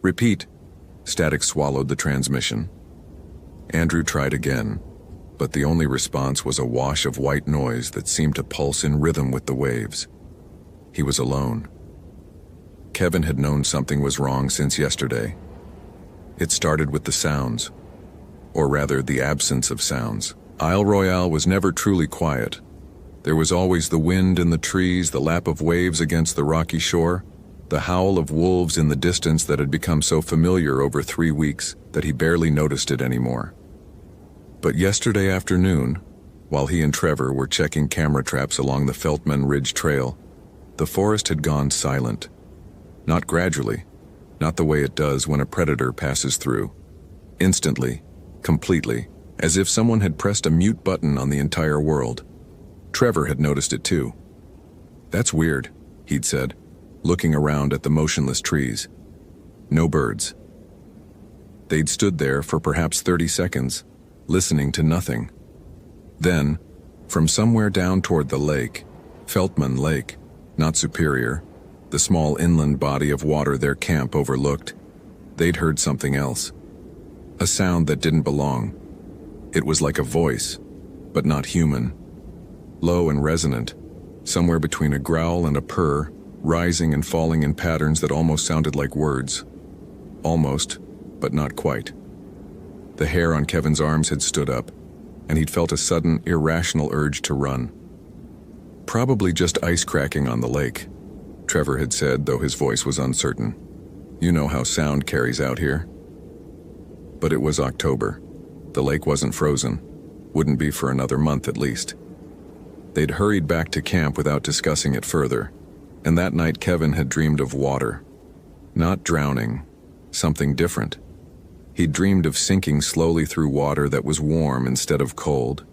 Repeat. Static swallowed the transmission. Andrew tried again, but the only response was a wash of white noise that seemed to pulse in rhythm with the waves. He was alone. Kevin had known something was wrong since yesterday. It started with the sounds, or rather the absence of sounds. Isle Royale was never truly quiet. There was always the wind in the trees, the lap of waves against the rocky shore, the howl of wolves in the distance that had become so familiar over 3 weeks that he barely noticed it anymore. But yesterday afternoon, while he and Trevor were checking camera traps along the Feltman Ridge Trail, the forest had gone silent. Not gradually, not the way it does when a predator passes through. Instantly, completely, as if someone had pressed a mute button on the entire world. Trevor had noticed it too. "That's weird," he'd said, looking around at the motionless trees. No birds. They'd stood there for perhaps 30 seconds, listening to nothing. Then, from somewhere down toward the lake, Feltman Lake, not Superior, the small inland body of water their camp overlooked, they'd heard something else. A sound that didn't belong. It was like a voice, but not human. Low and resonant, somewhere between a growl and a purr, rising and falling in patterns that almost sounded like words. Almost, but not quite. The hair on Kevin's arms had stood up, and he'd felt a sudden, irrational urge to run. "Probably just ice cracking on the lake," Trevor had said, though his voice was uncertain. "You know how sound carries out here." But it was October. The lake wasn't frozen. Wouldn't be for another month at least. They'd hurried back to camp without discussing it further, and that night Kevin had dreamed of water. Not drowning, something different. He'd dreamed of sinking slowly through water that was warm instead of cold,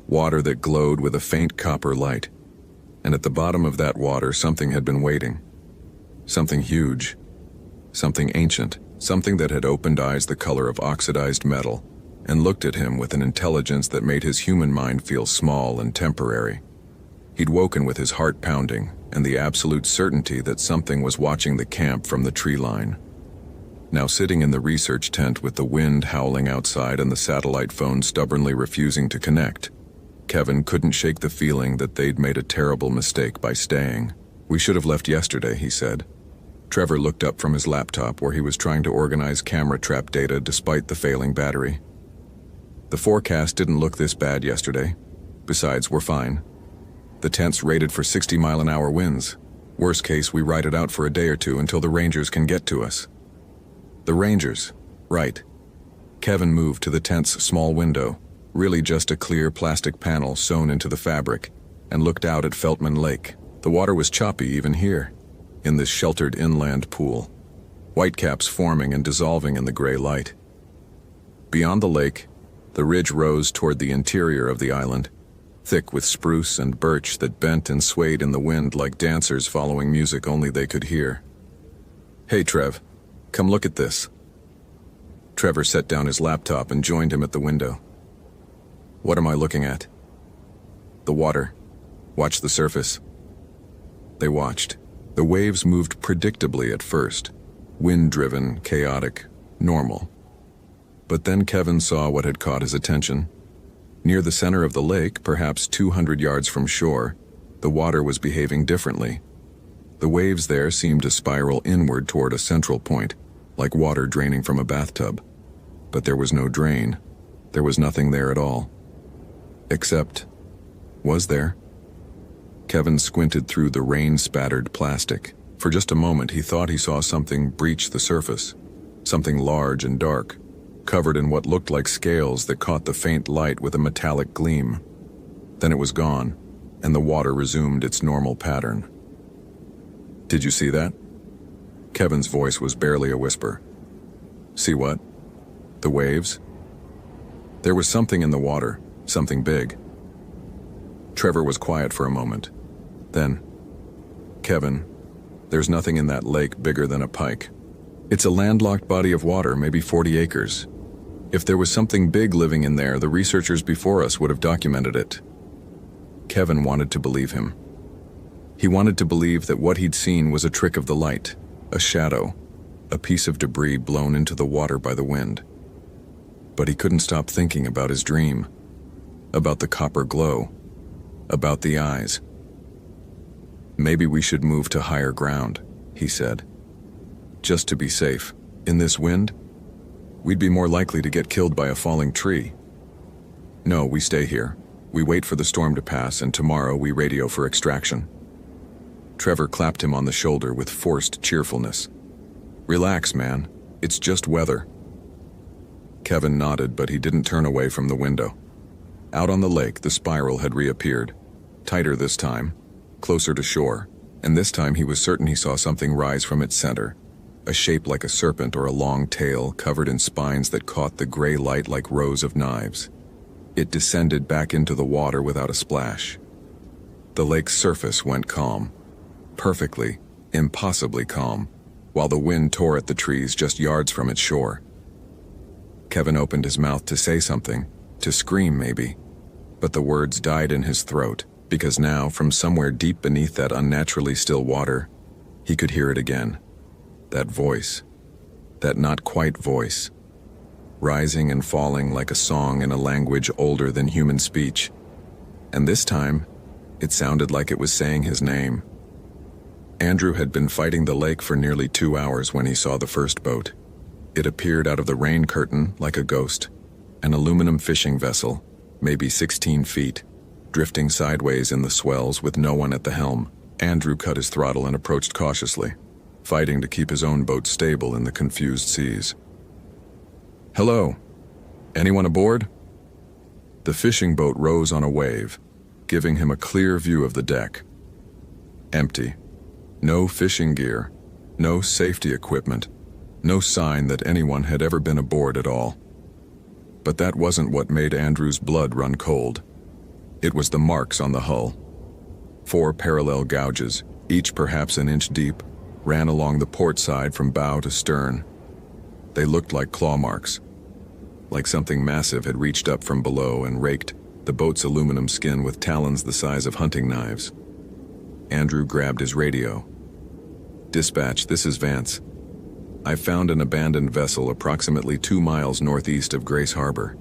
water that glowed with a faint copper light. And at the bottom of that water something had been waiting. Something huge, something ancient, something that had opened eyes the color of oxidized metal, and looked at him with an intelligence that made his human mind feel small and temporary. He'd woken with his heart pounding and the absolute certainty that something was watching the camp from the tree line. Now sitting in the research tent with the wind howling outside and the satellite phone stubbornly refusing to connect, Kevin couldn't shake the feeling that they'd made a terrible mistake by staying. "We should have left yesterday," he said. Trevor looked up from his laptop where he was trying to organize camera trap data despite the failing battery. "The forecast didn't look this bad yesterday. Besides, we're fine. The tent's rated for 60-mile-an-hour winds. Worst case, we ride it out for a day or two until the Rangers can get to us." The Rangers, right. Kevin moved to the tent's small window, really just a clear plastic panel sewn into the fabric, and looked out at Feltman Lake. The water was choppy even here, in this sheltered inland pool. Whitecaps forming and dissolving in the gray light. Beyond the lake, the ridge rose toward the interior of the island, thick with spruce and birch that bent and swayed in the wind like dancers following music only they could hear. "Hey, Trev, come look at this." Trevor set down his laptop and joined him at the window. "What am I looking at?" "The water. Watch the surface." They watched. The waves moved predictably at first, wind-driven, chaotic, normal. But then Kevin saw what had caught his attention. Near the center of the lake, perhaps 200 yards from shore, the water was behaving differently. The waves there seemed to spiral inward toward a central point, like water draining from a bathtub. But there was no drain. There was nothing there at all. Except, was there? Kevin squinted through the rain-spattered plastic. For just a moment he thought he saw something breach the surface, something large and dark, covered in what looked like scales that caught the faint light with a metallic gleam. Then it was gone, and the water resumed its normal pattern. "Did you see that?" Kevin's voice was barely a whisper. "See what?" "The waves?" There was something in the water, something big. Trevor was quiet for a moment. Then, "Kevin, there's nothing in that lake bigger than a pike. It's a landlocked body of water, maybe 40 acres. If there was something big living in there, the researchers before us would have documented it." Kevin wanted to believe him. He wanted to believe that what he'd seen was a trick of the light, a shadow, a piece of debris blown into the water by the wind. But he couldn't stop thinking about his dream, about the copper glow, about the eyes. "Maybe we should move to higher ground," he said. "Just to be safe. In this wind, we'd be more likely to get killed by a falling tree." "No, we stay here. We wait for the storm to pass, and tomorrow we radio for extraction." Trevor clapped him on the shoulder with forced cheerfulness. "Relax, man. It's just weather." Kevin nodded, but he didn't turn away from the window. Out on the lake, the spiral had reappeared. Tighter this time, closer to shore, and this time he was certain he saw something rise from its center, a shape like a serpent or a long tail covered in spines that caught the gray light like rows of knives. It descended back into the water without a splash. The lake's surface went calm. Perfectly, impossibly calm, while the wind tore at the trees just yards from its shore. Kevin opened his mouth to say something, to scream maybe, but the words died in his throat, because now, from somewhere deep beneath that unnaturally still water, he could hear it again. That voice, that not quite voice, rising and falling like a song in a language older than human speech. And this time, it sounded like it was saying his name. Andrew had been fighting the lake for nearly 2 hours when he saw the first boat. It appeared out of the rain curtain like a ghost, an aluminum fishing vessel, maybe 16 feet, drifting sideways in the swells with no one at the helm. Andrew cut his throttle and approached cautiously, fighting to keep his own boat stable in the confused seas. "Hello. Anyone aboard?" The fishing boat rose on a wave, giving him a clear view of the deck. Empty. No fishing gear, no safety equipment, no sign that anyone had ever been aboard at all. But that wasn't what made Andrew's blood run cold. It was the marks on the hull. 4 parallel gouges, each perhaps an inch deep, ran along the port side from bow to stern. They looked like claw marks, like something massive had reached up from below and raked the boat's aluminum skin with talons the size of hunting knives. Andrew grabbed his radio. "Dispatch, this is Vance. I found an abandoned vessel approximately 2 miles northeast of Grace Harbor.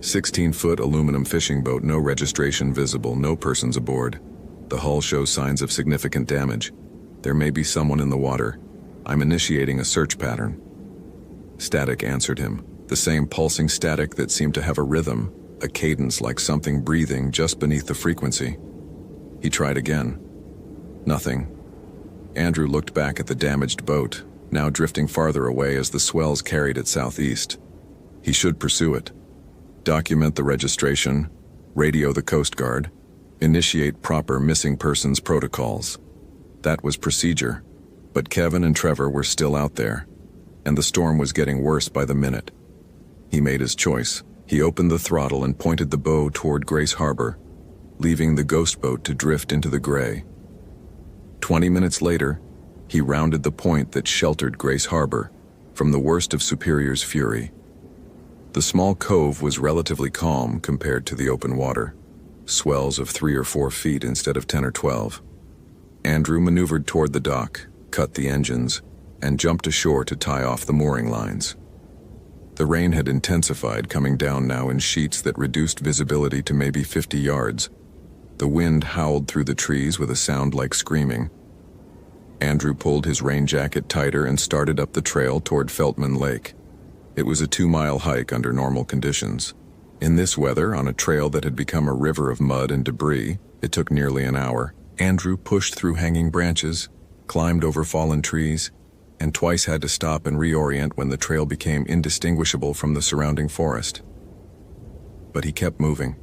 16-foot aluminum fishing boat, no registration visible, no persons aboard. The hull shows signs of significant damage. There may be someone in the water. I'm initiating a search pattern." Static answered him, the same pulsing static that seemed to have a rhythm, a cadence like something breathing just beneath the frequency. He tried again. Nothing. Andrew looked back at the damaged boat, now drifting farther away as the swells carried it southeast. He should pursue it. Document the registration, radio the Coast Guard, initiate proper missing persons protocols. That was procedure, but Kevin and Trevor were still out there, and the storm was getting worse by the minute. He made his choice. He opened the throttle and pointed the bow toward Grace Harbor, leaving the ghost boat to drift into the gray. 20 minutes later, he rounded the point that sheltered Grace Harbor from the worst of Superior's fury. The small cove was relatively calm compared to the open water, swells of 3 or 4 feet instead of 10 or 12. Andrew maneuvered toward the dock, cut the engines, and jumped ashore to tie off the mooring lines. The rain had intensified, coming down now in sheets that reduced visibility to maybe 50 yards. The wind howled through the trees with a sound like screaming. Andrew pulled his rain jacket tighter and started up the trail toward Feltman Lake. It was a 2-mile hike under normal conditions. In this weather, on a trail that had become a river of mud and debris, it took nearly an hour. Andrew pushed through hanging branches, climbed over fallen trees, and twice had to stop and reorient when the trail became indistinguishable from the surrounding forest. But he kept moving.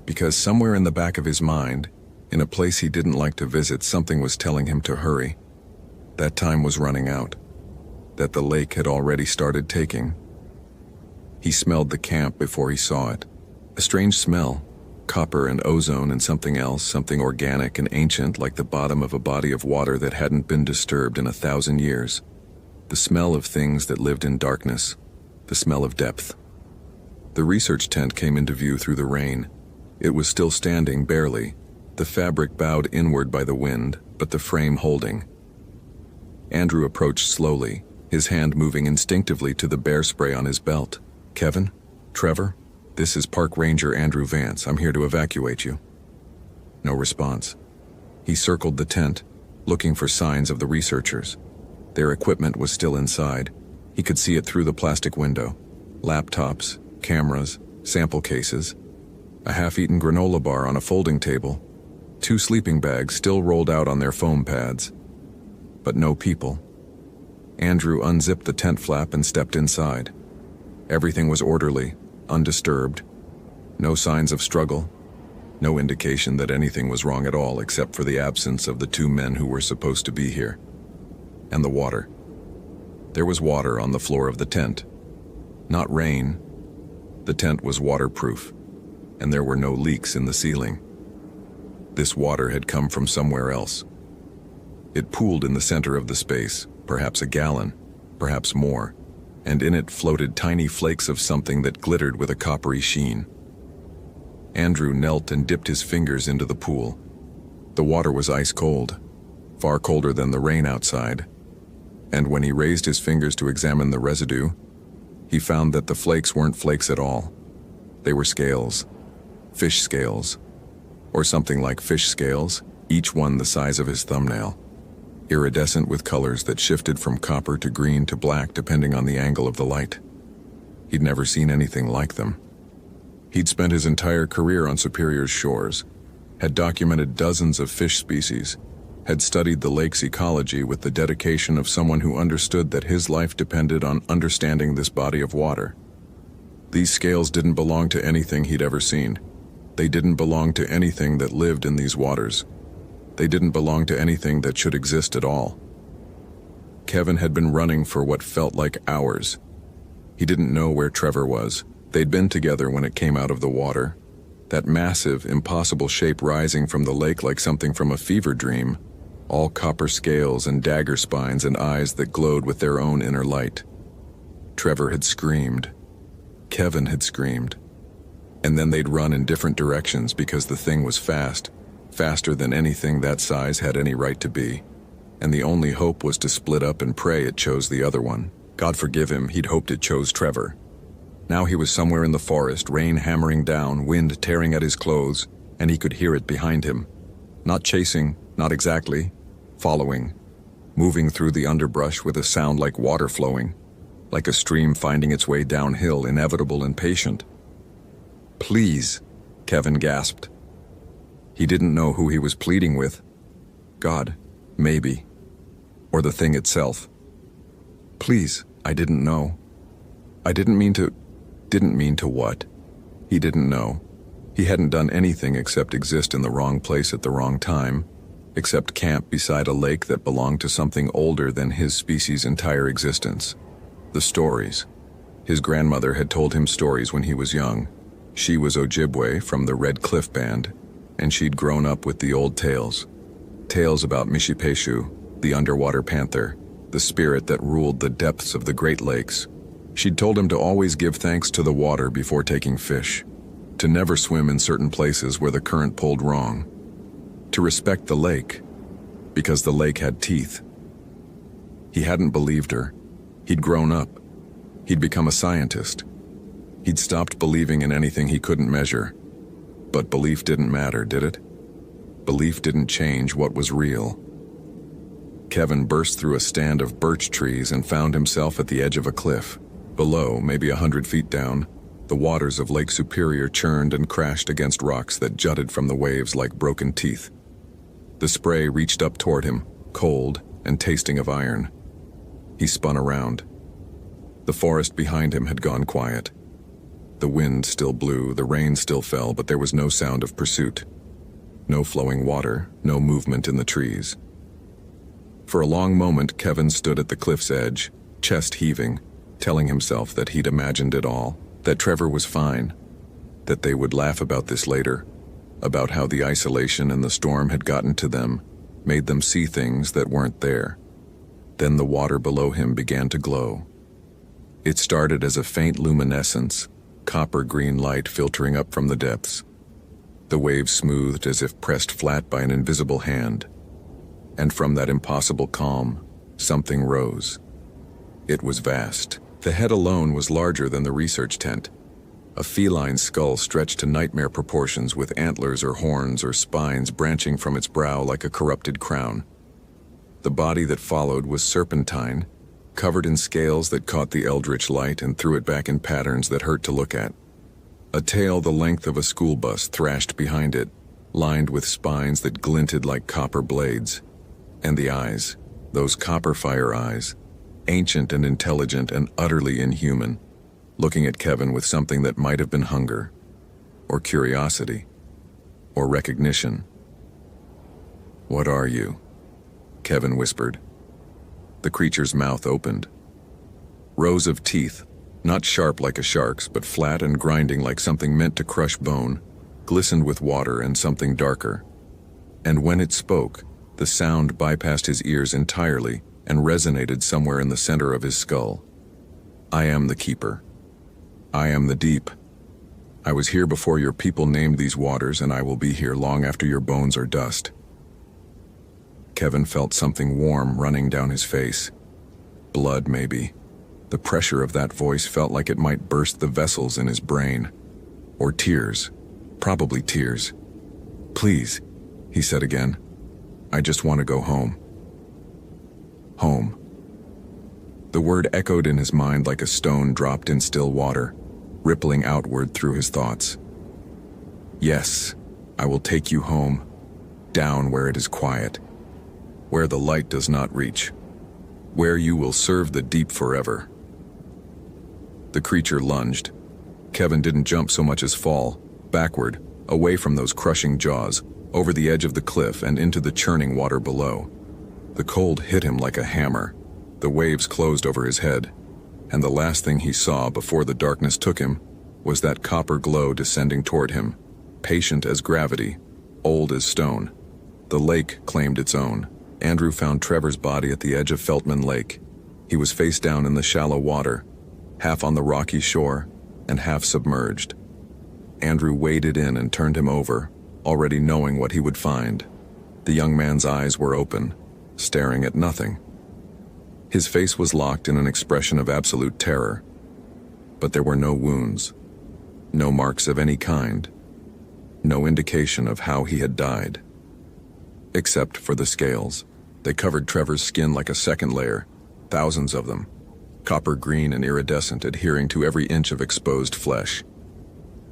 Because somewhere in the back of his mind, in a place he didn't like to visit, something was telling him to hurry. That time was running out. That the lake had already started taking. He smelled the camp before he saw it. A strange smell. Copper and ozone and something else, something organic and ancient like the bottom of a body of water that hadn't been disturbed in 1,000 years. The smell of things that lived in darkness. The smell of depth. The research tent came into view through the rain. It was still standing, barely, the fabric bowed inward by the wind, but the frame holding. Andrew approached slowly, his hand moving instinctively to the bear spray on his belt. "Kevin? Trevor? This is Park Ranger Andrew Vance. I'm here to evacuate you." No response. He circled the tent, looking for signs of the researchers. Their equipment was still inside. He could see it through the plastic window. Laptops, cameras, sample cases, a half-eaten granola bar on a folding table, 2 sleeping bags still rolled out on their foam pads. But no people. Andrew unzipped the tent flap and stepped inside. Everything was orderly, undisturbed. No signs of struggle. No indication that anything was wrong at all except for the absence of the 2 men who were supposed to be here. And the water. There was water on the floor of the tent. Not rain. The tent was waterproof, and there were no leaks in the ceiling. This water had come from somewhere else. It pooled in the center of the space, perhaps a gallon, perhaps more, and in it floated tiny flakes of something that glittered with a coppery sheen. Andrew knelt and dipped his fingers into the pool. The water was ice cold, far colder than the rain outside, and when he raised his fingers to examine the residue, he found that the flakes weren't flakes at all. They were scales, fish scales, or something like fish scales, each one the size of his thumbnail, iridescent with colors that shifted from copper to green to black depending on the angle of the light. He'd never seen anything like them. He'd spent his entire career on Superior's shores, had documented dozens of fish species, had studied the lake's ecology with the dedication of someone who understood that his life depended on understanding this body of water. These scales didn't belong to anything he'd ever seen. They didn't belong to anything that lived in these waters. They didn't belong to anything that should exist at all. Kevin had been running for what felt like hours. He didn't know where Trevor was. They'd been together when it came out of the water. That massive, impossible shape rising from the lake like something from a fever dream. All copper scales and dagger spines and eyes that glowed with their own inner light. Trevor had screamed. Kevin had screamed. And then they'd run in different directions because the thing was fast, faster than anything that size had any right to be. And the only hope was to split up and pray it chose the other one. God forgive him, he'd hoped it chose Trevor. Now he was somewhere in the forest, rain hammering down, wind tearing at his clothes, and he could hear it behind him. Not chasing, not exactly. Following, moving through the underbrush with a sound like water flowing, like a stream finding its way downhill, inevitable and patient. "Please," Kevin gasped. He didn't know who he was pleading with. God, maybe. Or the thing itself. "Please, I didn't know. I didn't mean to what?" He didn't know. He hadn't done anything except exist in the wrong place at the wrong time, except camp beside a lake that belonged to something older than his species' entire existence. The stories. His grandmother had told him stories when he was young. She was Ojibwe from the Red Cliff Band, and she'd grown up with the old tales. Tales about Mishipeshu, the underwater panther, the spirit that ruled the depths of the Great Lakes. She'd told him to always give thanks to the water before taking fish, to never swim in certain places where the current pulled wrong, to respect the lake, because the lake had teeth. He hadn't believed her. He'd grown up. He'd become a scientist. He'd stopped believing in anything he couldn't measure. But belief didn't matter, did it? Belief didn't change what was real. Kevin burst through a stand of birch trees and found himself at the edge of a cliff. Below, maybe 100 feet down, the waters of Lake Superior churned and crashed against rocks that jutted from the waves like broken teeth. The spray reached up toward him, cold and tasting of iron. He spun around. The forest behind him had gone quiet. The wind still blew, the rain still fell, but there was no sound of pursuit. No flowing water, no movement in the trees. For a long moment, Kevin stood at the cliff's edge, chest heaving, telling himself that he'd imagined it all, that Trevor was fine, that they would laugh about this later, about how the isolation and the storm had gotten to them, made them see things that weren't there. Then the water below him began to glow. It started as a faint luminescence, copper-green light filtering up from the depths. the waves smoothed as if pressed flat by an invisible hand. And from that impossible calm, something rose. It was vast. The head alone was larger than the research tent. A feline skull stretched to nightmare proportions with antlers or horns or spines branching from its brow like a corrupted crown. The body that followed was serpentine, covered in scales that caught the eldritch light and threw it back in patterns that hurt to look at. A tail the length of a school bus thrashed behind it, lined with spines that glinted like copper blades. And the eyes, those copper fire eyes, ancient and intelligent and utterly inhuman, looking at Kevin with something that might have been hunger, or curiosity, or recognition. "What are you?" Kevin whispered. The creature's mouth opened. Rows of teeth, not sharp like a shark's, but flat and grinding like something meant to crush bone, glistened with water and something darker. And when it spoke, the sound bypassed his ears entirely and resonated somewhere in the center of his skull. "I am the keeper. I am the deep. I was here before your people named these waters, and I will be here long after your bones are dust." Kevin felt something warm running down his face. Blood, maybe. The pressure of that voice felt like it might burst the vessels in his brain. Or tears. Probably tears. "Please," he said again. "I just want to go home." Home. The word echoed in his mind like a stone dropped in still water, rippling outward through his thoughts. "Yes, I will take you home, down where it is quiet, where the light does not reach, where you will serve the deep forever." The creature lunged. Kevin didn't jump so much as fall, backward, away from those crushing jaws, over the edge of the cliff and into the churning water below. The cold hit him like a hammer. The waves closed over his head, and the last thing he saw before the darkness took him was that copper glow descending toward him, patient as gravity, old as stone. The lake claimed its own. Andrew found Trevor's body at the edge of Feltman Lake. He was face down in the shallow water, half on the rocky shore and half submerged. Andrew waded in and turned him over, already knowing what he would find. The young man's eyes were open, staring at nothing. His face was locked in an expression of absolute terror. But there were no wounds, no marks of any kind, no indication of how he had died. Except for the scales. They covered Trevor's skin like a second layer, thousands of them, copper green and iridescent, adhering to every inch of exposed flesh.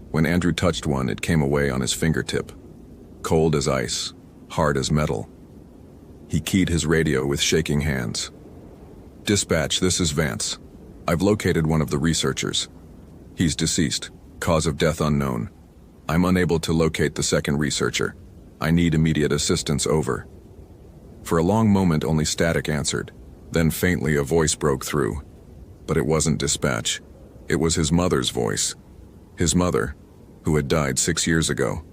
When Andrew touched one, it came away on his fingertip, cold as ice, hard as metal. He keyed his radio with shaking hands. "Dispatch, this is Vance. I've located one of the researchers. He's deceased, cause of death unknown. I'm unable to locate the second researcher. I need immediate assistance, over." For a long moment only static answered. Then faintly a voice broke through. But it wasn't dispatch. It was his mother's voice. His mother, who had died 6 years ago.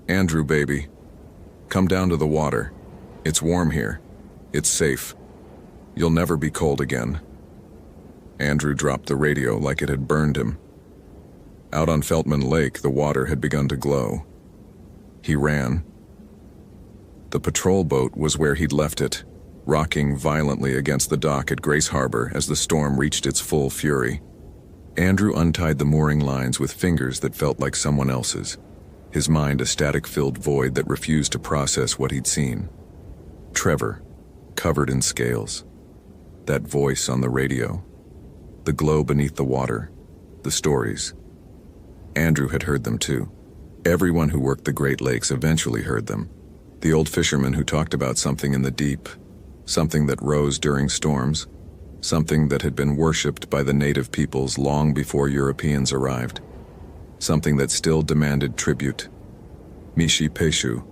"Andrew, baby. Come down to the water. It's warm here. It's safe. You'll never be cold again." Andrew dropped the radio like it had burned him. Out on Feltman Lake, the water had begun to glow. He ran. The patrol boat was where he'd left it, rocking violently against the dock at Grace Harbor as the storm reached its full fury. Andrew untied the mooring lines with fingers that felt like someone else's, his mind a static-filled void that refused to process what he'd seen. Trevor, covered in scales. That voice on the radio. The glow beneath the water. The stories. Andrew had heard them too. Everyone who worked the Great Lakes eventually heard them. The old fisherman who talked about something in the deep, something that rose during storms, something that had been worshipped by the native peoples long before Europeans arrived, something that still demanded tribute. Mishi Peshu,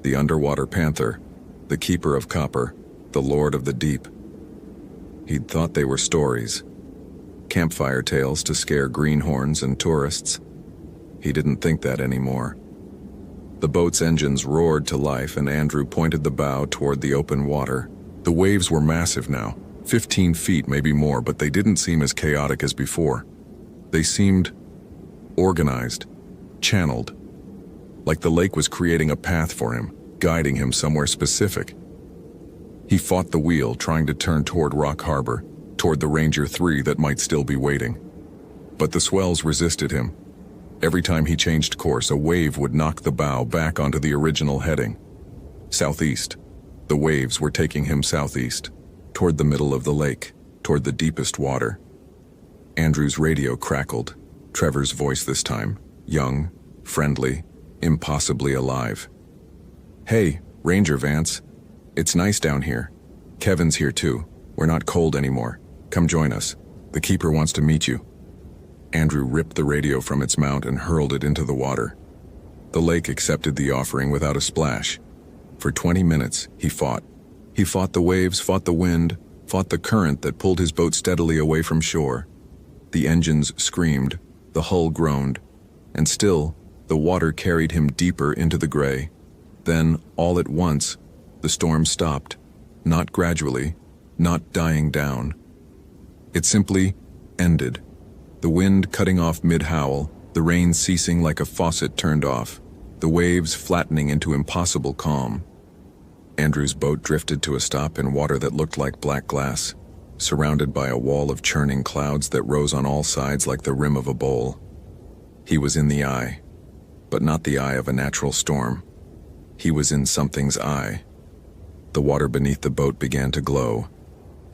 the underwater panther, the keeper of copper, the lord of the deep. He'd thought they were stories, campfire tales to scare greenhorns and tourists. He didn't think that anymore. The boat's engines roared to life, and Andrew pointed the bow toward the open water. The waves were massive now, 15 feet, maybe more, but they didn't seem as chaotic as before. They seemed organized, channeled. like the lake was creating a path for him, guiding him somewhere specific. He fought the wheel, trying to turn toward Rock Harbor, toward the Ranger 3 that might still be waiting. But the swells resisted him. Every time he changed course, a wave would knock the bow back onto the original heading. Southeast. The waves were taking him southeast, toward the middle of the lake, toward the deepest water. Andrew's radio crackled. Trevor's voice this time, young, friendly, impossibly alive. "Hey, Ranger Vance. It's nice down here. Kevin's here too. We're not cold anymore. Come join us. The keeper wants to meet you." Andrew ripped the radio from its mount and hurled it into the water. The lake accepted the offering without a splash. For 20 minutes, he fought. He fought the waves, fought the wind, fought the current that pulled his boat steadily away from shore. The engines screamed, the hull groaned, and still, the water carried him deeper into the gray. Then, all at once, the storm stopped, not gradually, not dying down. It simply ended. The wind cutting off mid-howl, the rain ceasing like a faucet turned off, the waves flattening into impossible calm. Andrew's boat drifted to a stop in water that looked like black glass, surrounded by a wall of churning clouds that rose on all sides like the rim of a bowl. He was in the eye, but not the eye of a natural storm. He was in something's eye. The water beneath the boat began to glow.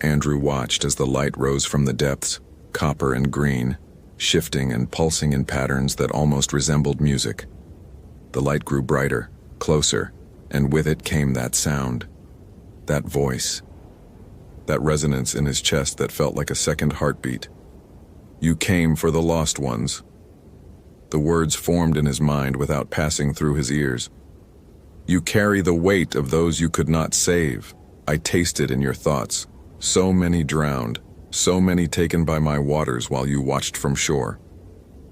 Andrew watched as the light rose from the depths, copper and green, shifting and pulsing in patterns that almost resembled music. The light grew brighter, closer, and with it came that sound, that voice, that resonance in his chest that felt like a second heartbeat. "You came for the lost ones." The words formed in his mind without passing through his ears. "You carry the weight of those you could not save. I tasted in your thoughts. So many drowned, so many taken by my waters while you watched from shore."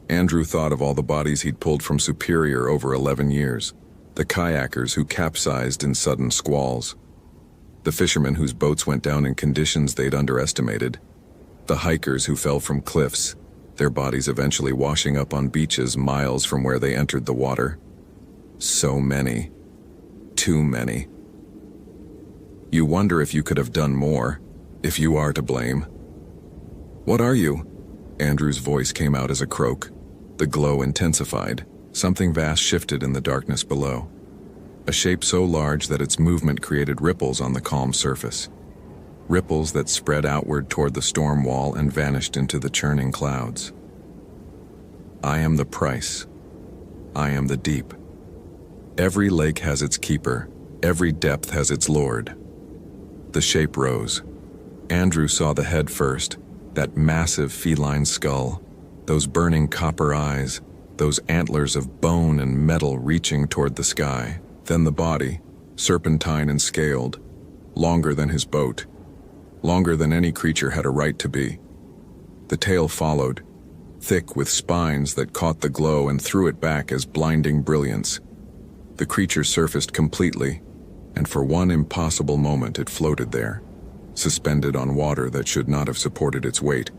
Andrew thought of all the bodies he'd pulled from Superior over 11 years. The kayakers who capsized in sudden squalls. The fishermen whose boats went down in conditions they'd underestimated. The hikers who fell from cliffs, their bodies eventually washing up on beaches miles from where they entered the water. So many. Too many. You wonder if you could have done more, if you are to blame. "What are you?" Andrew's voice came out as a croak. The glow intensified. Something vast shifted in the darkness below. A shape so large that its movement created ripples on the calm surface. Ripples that spread outward toward the storm wall and vanished into the churning clouds. "I am the price. I am the deep. Every lake has its keeper. Every depth has its lord." The shape rose. Andrew saw the head first, that massive feline skull, those burning copper eyes, those antlers of bone and metal reaching toward the sky. Then the body, serpentine and scaled, longer than his boat, longer than any creature had a right to be. The tail followed, thick with spines that caught the glow and threw it back as blinding brilliance. The creature surfaced completely, and for one impossible moment it floated there, suspended on water that should not have supported its weight,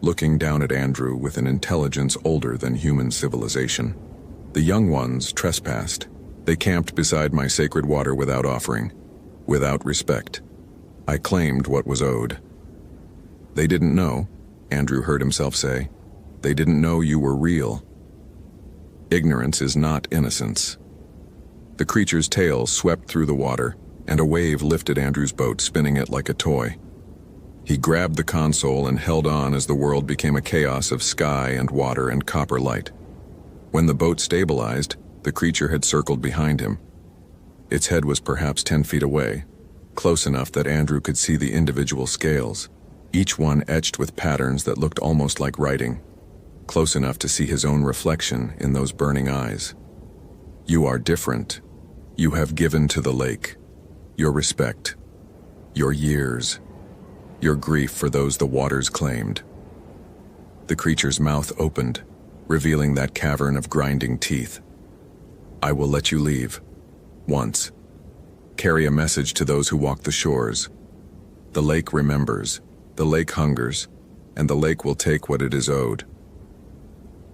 looking down at Andrew with an intelligence older than human civilization. The young ones trespassed. They camped beside my sacred water without offering, without respect. I claimed what was owed. "They didn't know," Andrew heard himself say. "They didn't know you were real." Ignorance is not innocence. The creature's tail swept through the water, and a wave lifted Andrew's boat, spinning it like a toy. He grabbed the console and held on as the world became a chaos of sky and water and copper light. When the boat stabilized, the creature had circled behind him. Its head was perhaps 10 feet away, close enough that Andrew could see the individual scales, each one etched with patterns that looked almost like writing, close enough to see his own reflection in those burning eyes. "You are different. You have given to the lake. Your respect. Your years. Your grief for those the waters claimed." The creature's mouth opened, revealing that cavern of grinding teeth. "I will let you leave. Once. Carry a message to those who walk the shores. The lake remembers, the lake hungers, and the lake will take what it is owed."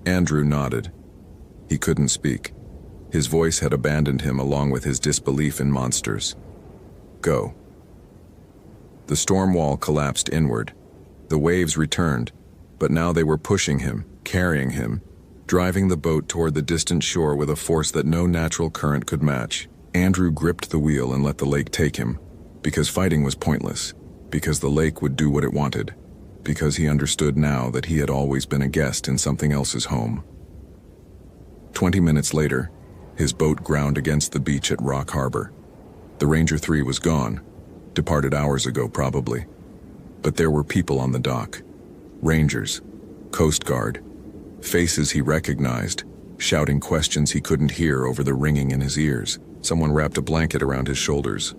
Andrew nodded. He couldn't speak. His voice had abandoned him along with his disbelief in monsters. Go. The storm wall collapsed inward. The waves returned, but now they were pushing him, carrying him, driving the boat toward the distant shore with a force that no natural current could match. Andrew gripped the wheel and let the lake take him, because fighting was pointless, because the lake would do what it wanted, because he understood now that he had always been a guest in something else's home. 20 minutes later, his boat ground against the beach at Rock Harbor. The Ranger 3 was gone, departed hours ago probably. But there were people on the dock. Rangers, Coast Guard, faces he recognized, shouting questions he couldn't hear over the ringing in his ears. Someone wrapped a blanket around his shoulders.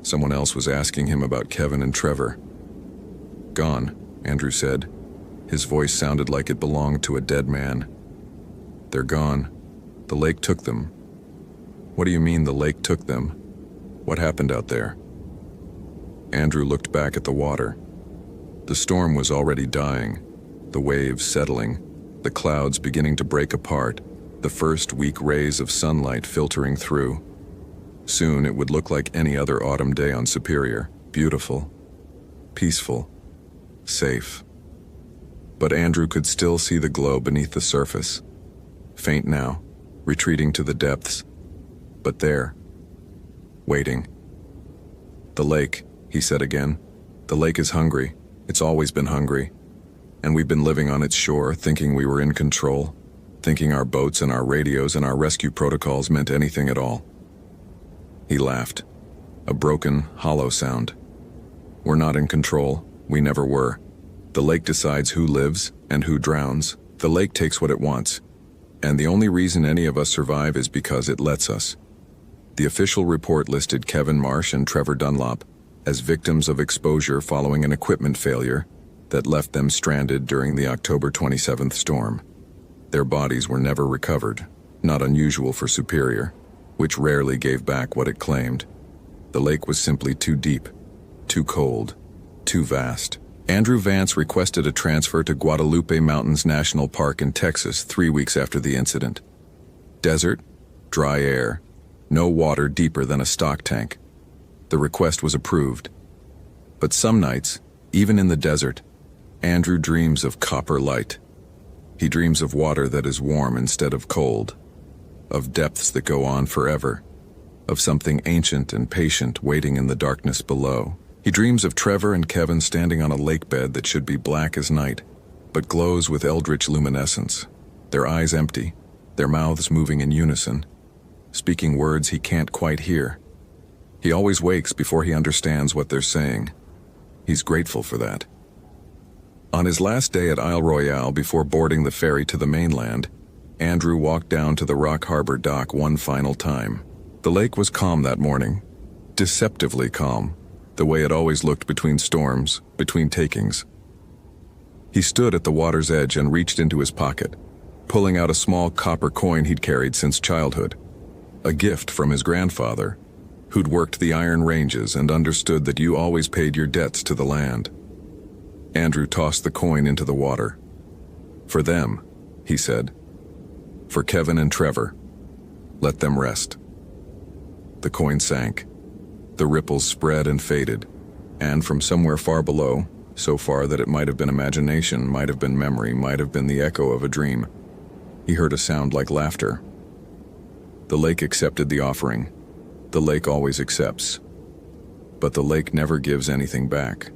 Someone else was asking him about Kevin and Trevor. Gone, Andrew said. His voice sounded like it belonged to a dead man. They're gone. The lake took them. What do you mean the lake took them? What happened out there? Andrew looked back at the water. The storm was already dying, the waves settling, the clouds beginning to break apart, the first weak rays of sunlight filtering through. Soon it would look like any other autumn day on Superior, beautiful, peaceful, safe. But Andrew could still see the glow beneath the surface. Faint now, retreating to the depths, but there, waiting. The lake, he said again. The lake is hungry. It's always been hungry. And we've been living on its shore, thinking we were in control, thinking our boats and our radios and our rescue protocols meant anything at all. He laughed, a broken, hollow sound. We're not in control. We never were. The lake decides who lives and who drowns. The lake takes what it wants. And the only reason any of us survive is because it lets us. The official report listed Kevin Marsh and Trevor Dunlop as victims of exposure following an equipment failure that left them stranded during the October 27th storm. Their bodies were never recovered, not unusual for Superior, which rarely gave back what it claimed. The lake was simply too deep, too cold, too vast. Andrew Vance requested a transfer to Guadalupe Mountains National Park in Texas 3 weeks after the incident. Desert, dry air, no water deeper than a stock tank. The request was approved. But some nights, even in the desert, Andrew dreams of copper light. He dreams of water that is warm instead of cold, of depths that go on forever, of something ancient and patient waiting in the darkness below. He dreams of Trevor and Kevin standing on a lake bed that should be black as night, but glows with eldritch luminescence, their eyes empty, their mouths moving in unison, speaking words he can't quite hear. He always wakes before he understands what they're saying. He's grateful for that. On his last day at Isle Royale before boarding the ferry to the mainland, Andrew walked down to the Rock Harbor dock one final time. The lake was calm that morning, deceptively calm, the way it always looked between storms, between takings. He stood at the water's edge and reached into his pocket, pulling out a small copper coin he'd carried since childhood, a gift from his grandfather, who'd worked the iron ranges and understood that you always paid your debts to the land. Andrew tossed the coin into the water. For them, he said. For Kevin and Trevor. Let them rest. The coin sank. The ripples spread and faded, and from somewhere far below, so far that it might have been imagination, might have been memory, might have been the echo of a dream, he heard a sound like laughter. The lake accepted the offering. The lake always accepts. But the lake never gives anything back.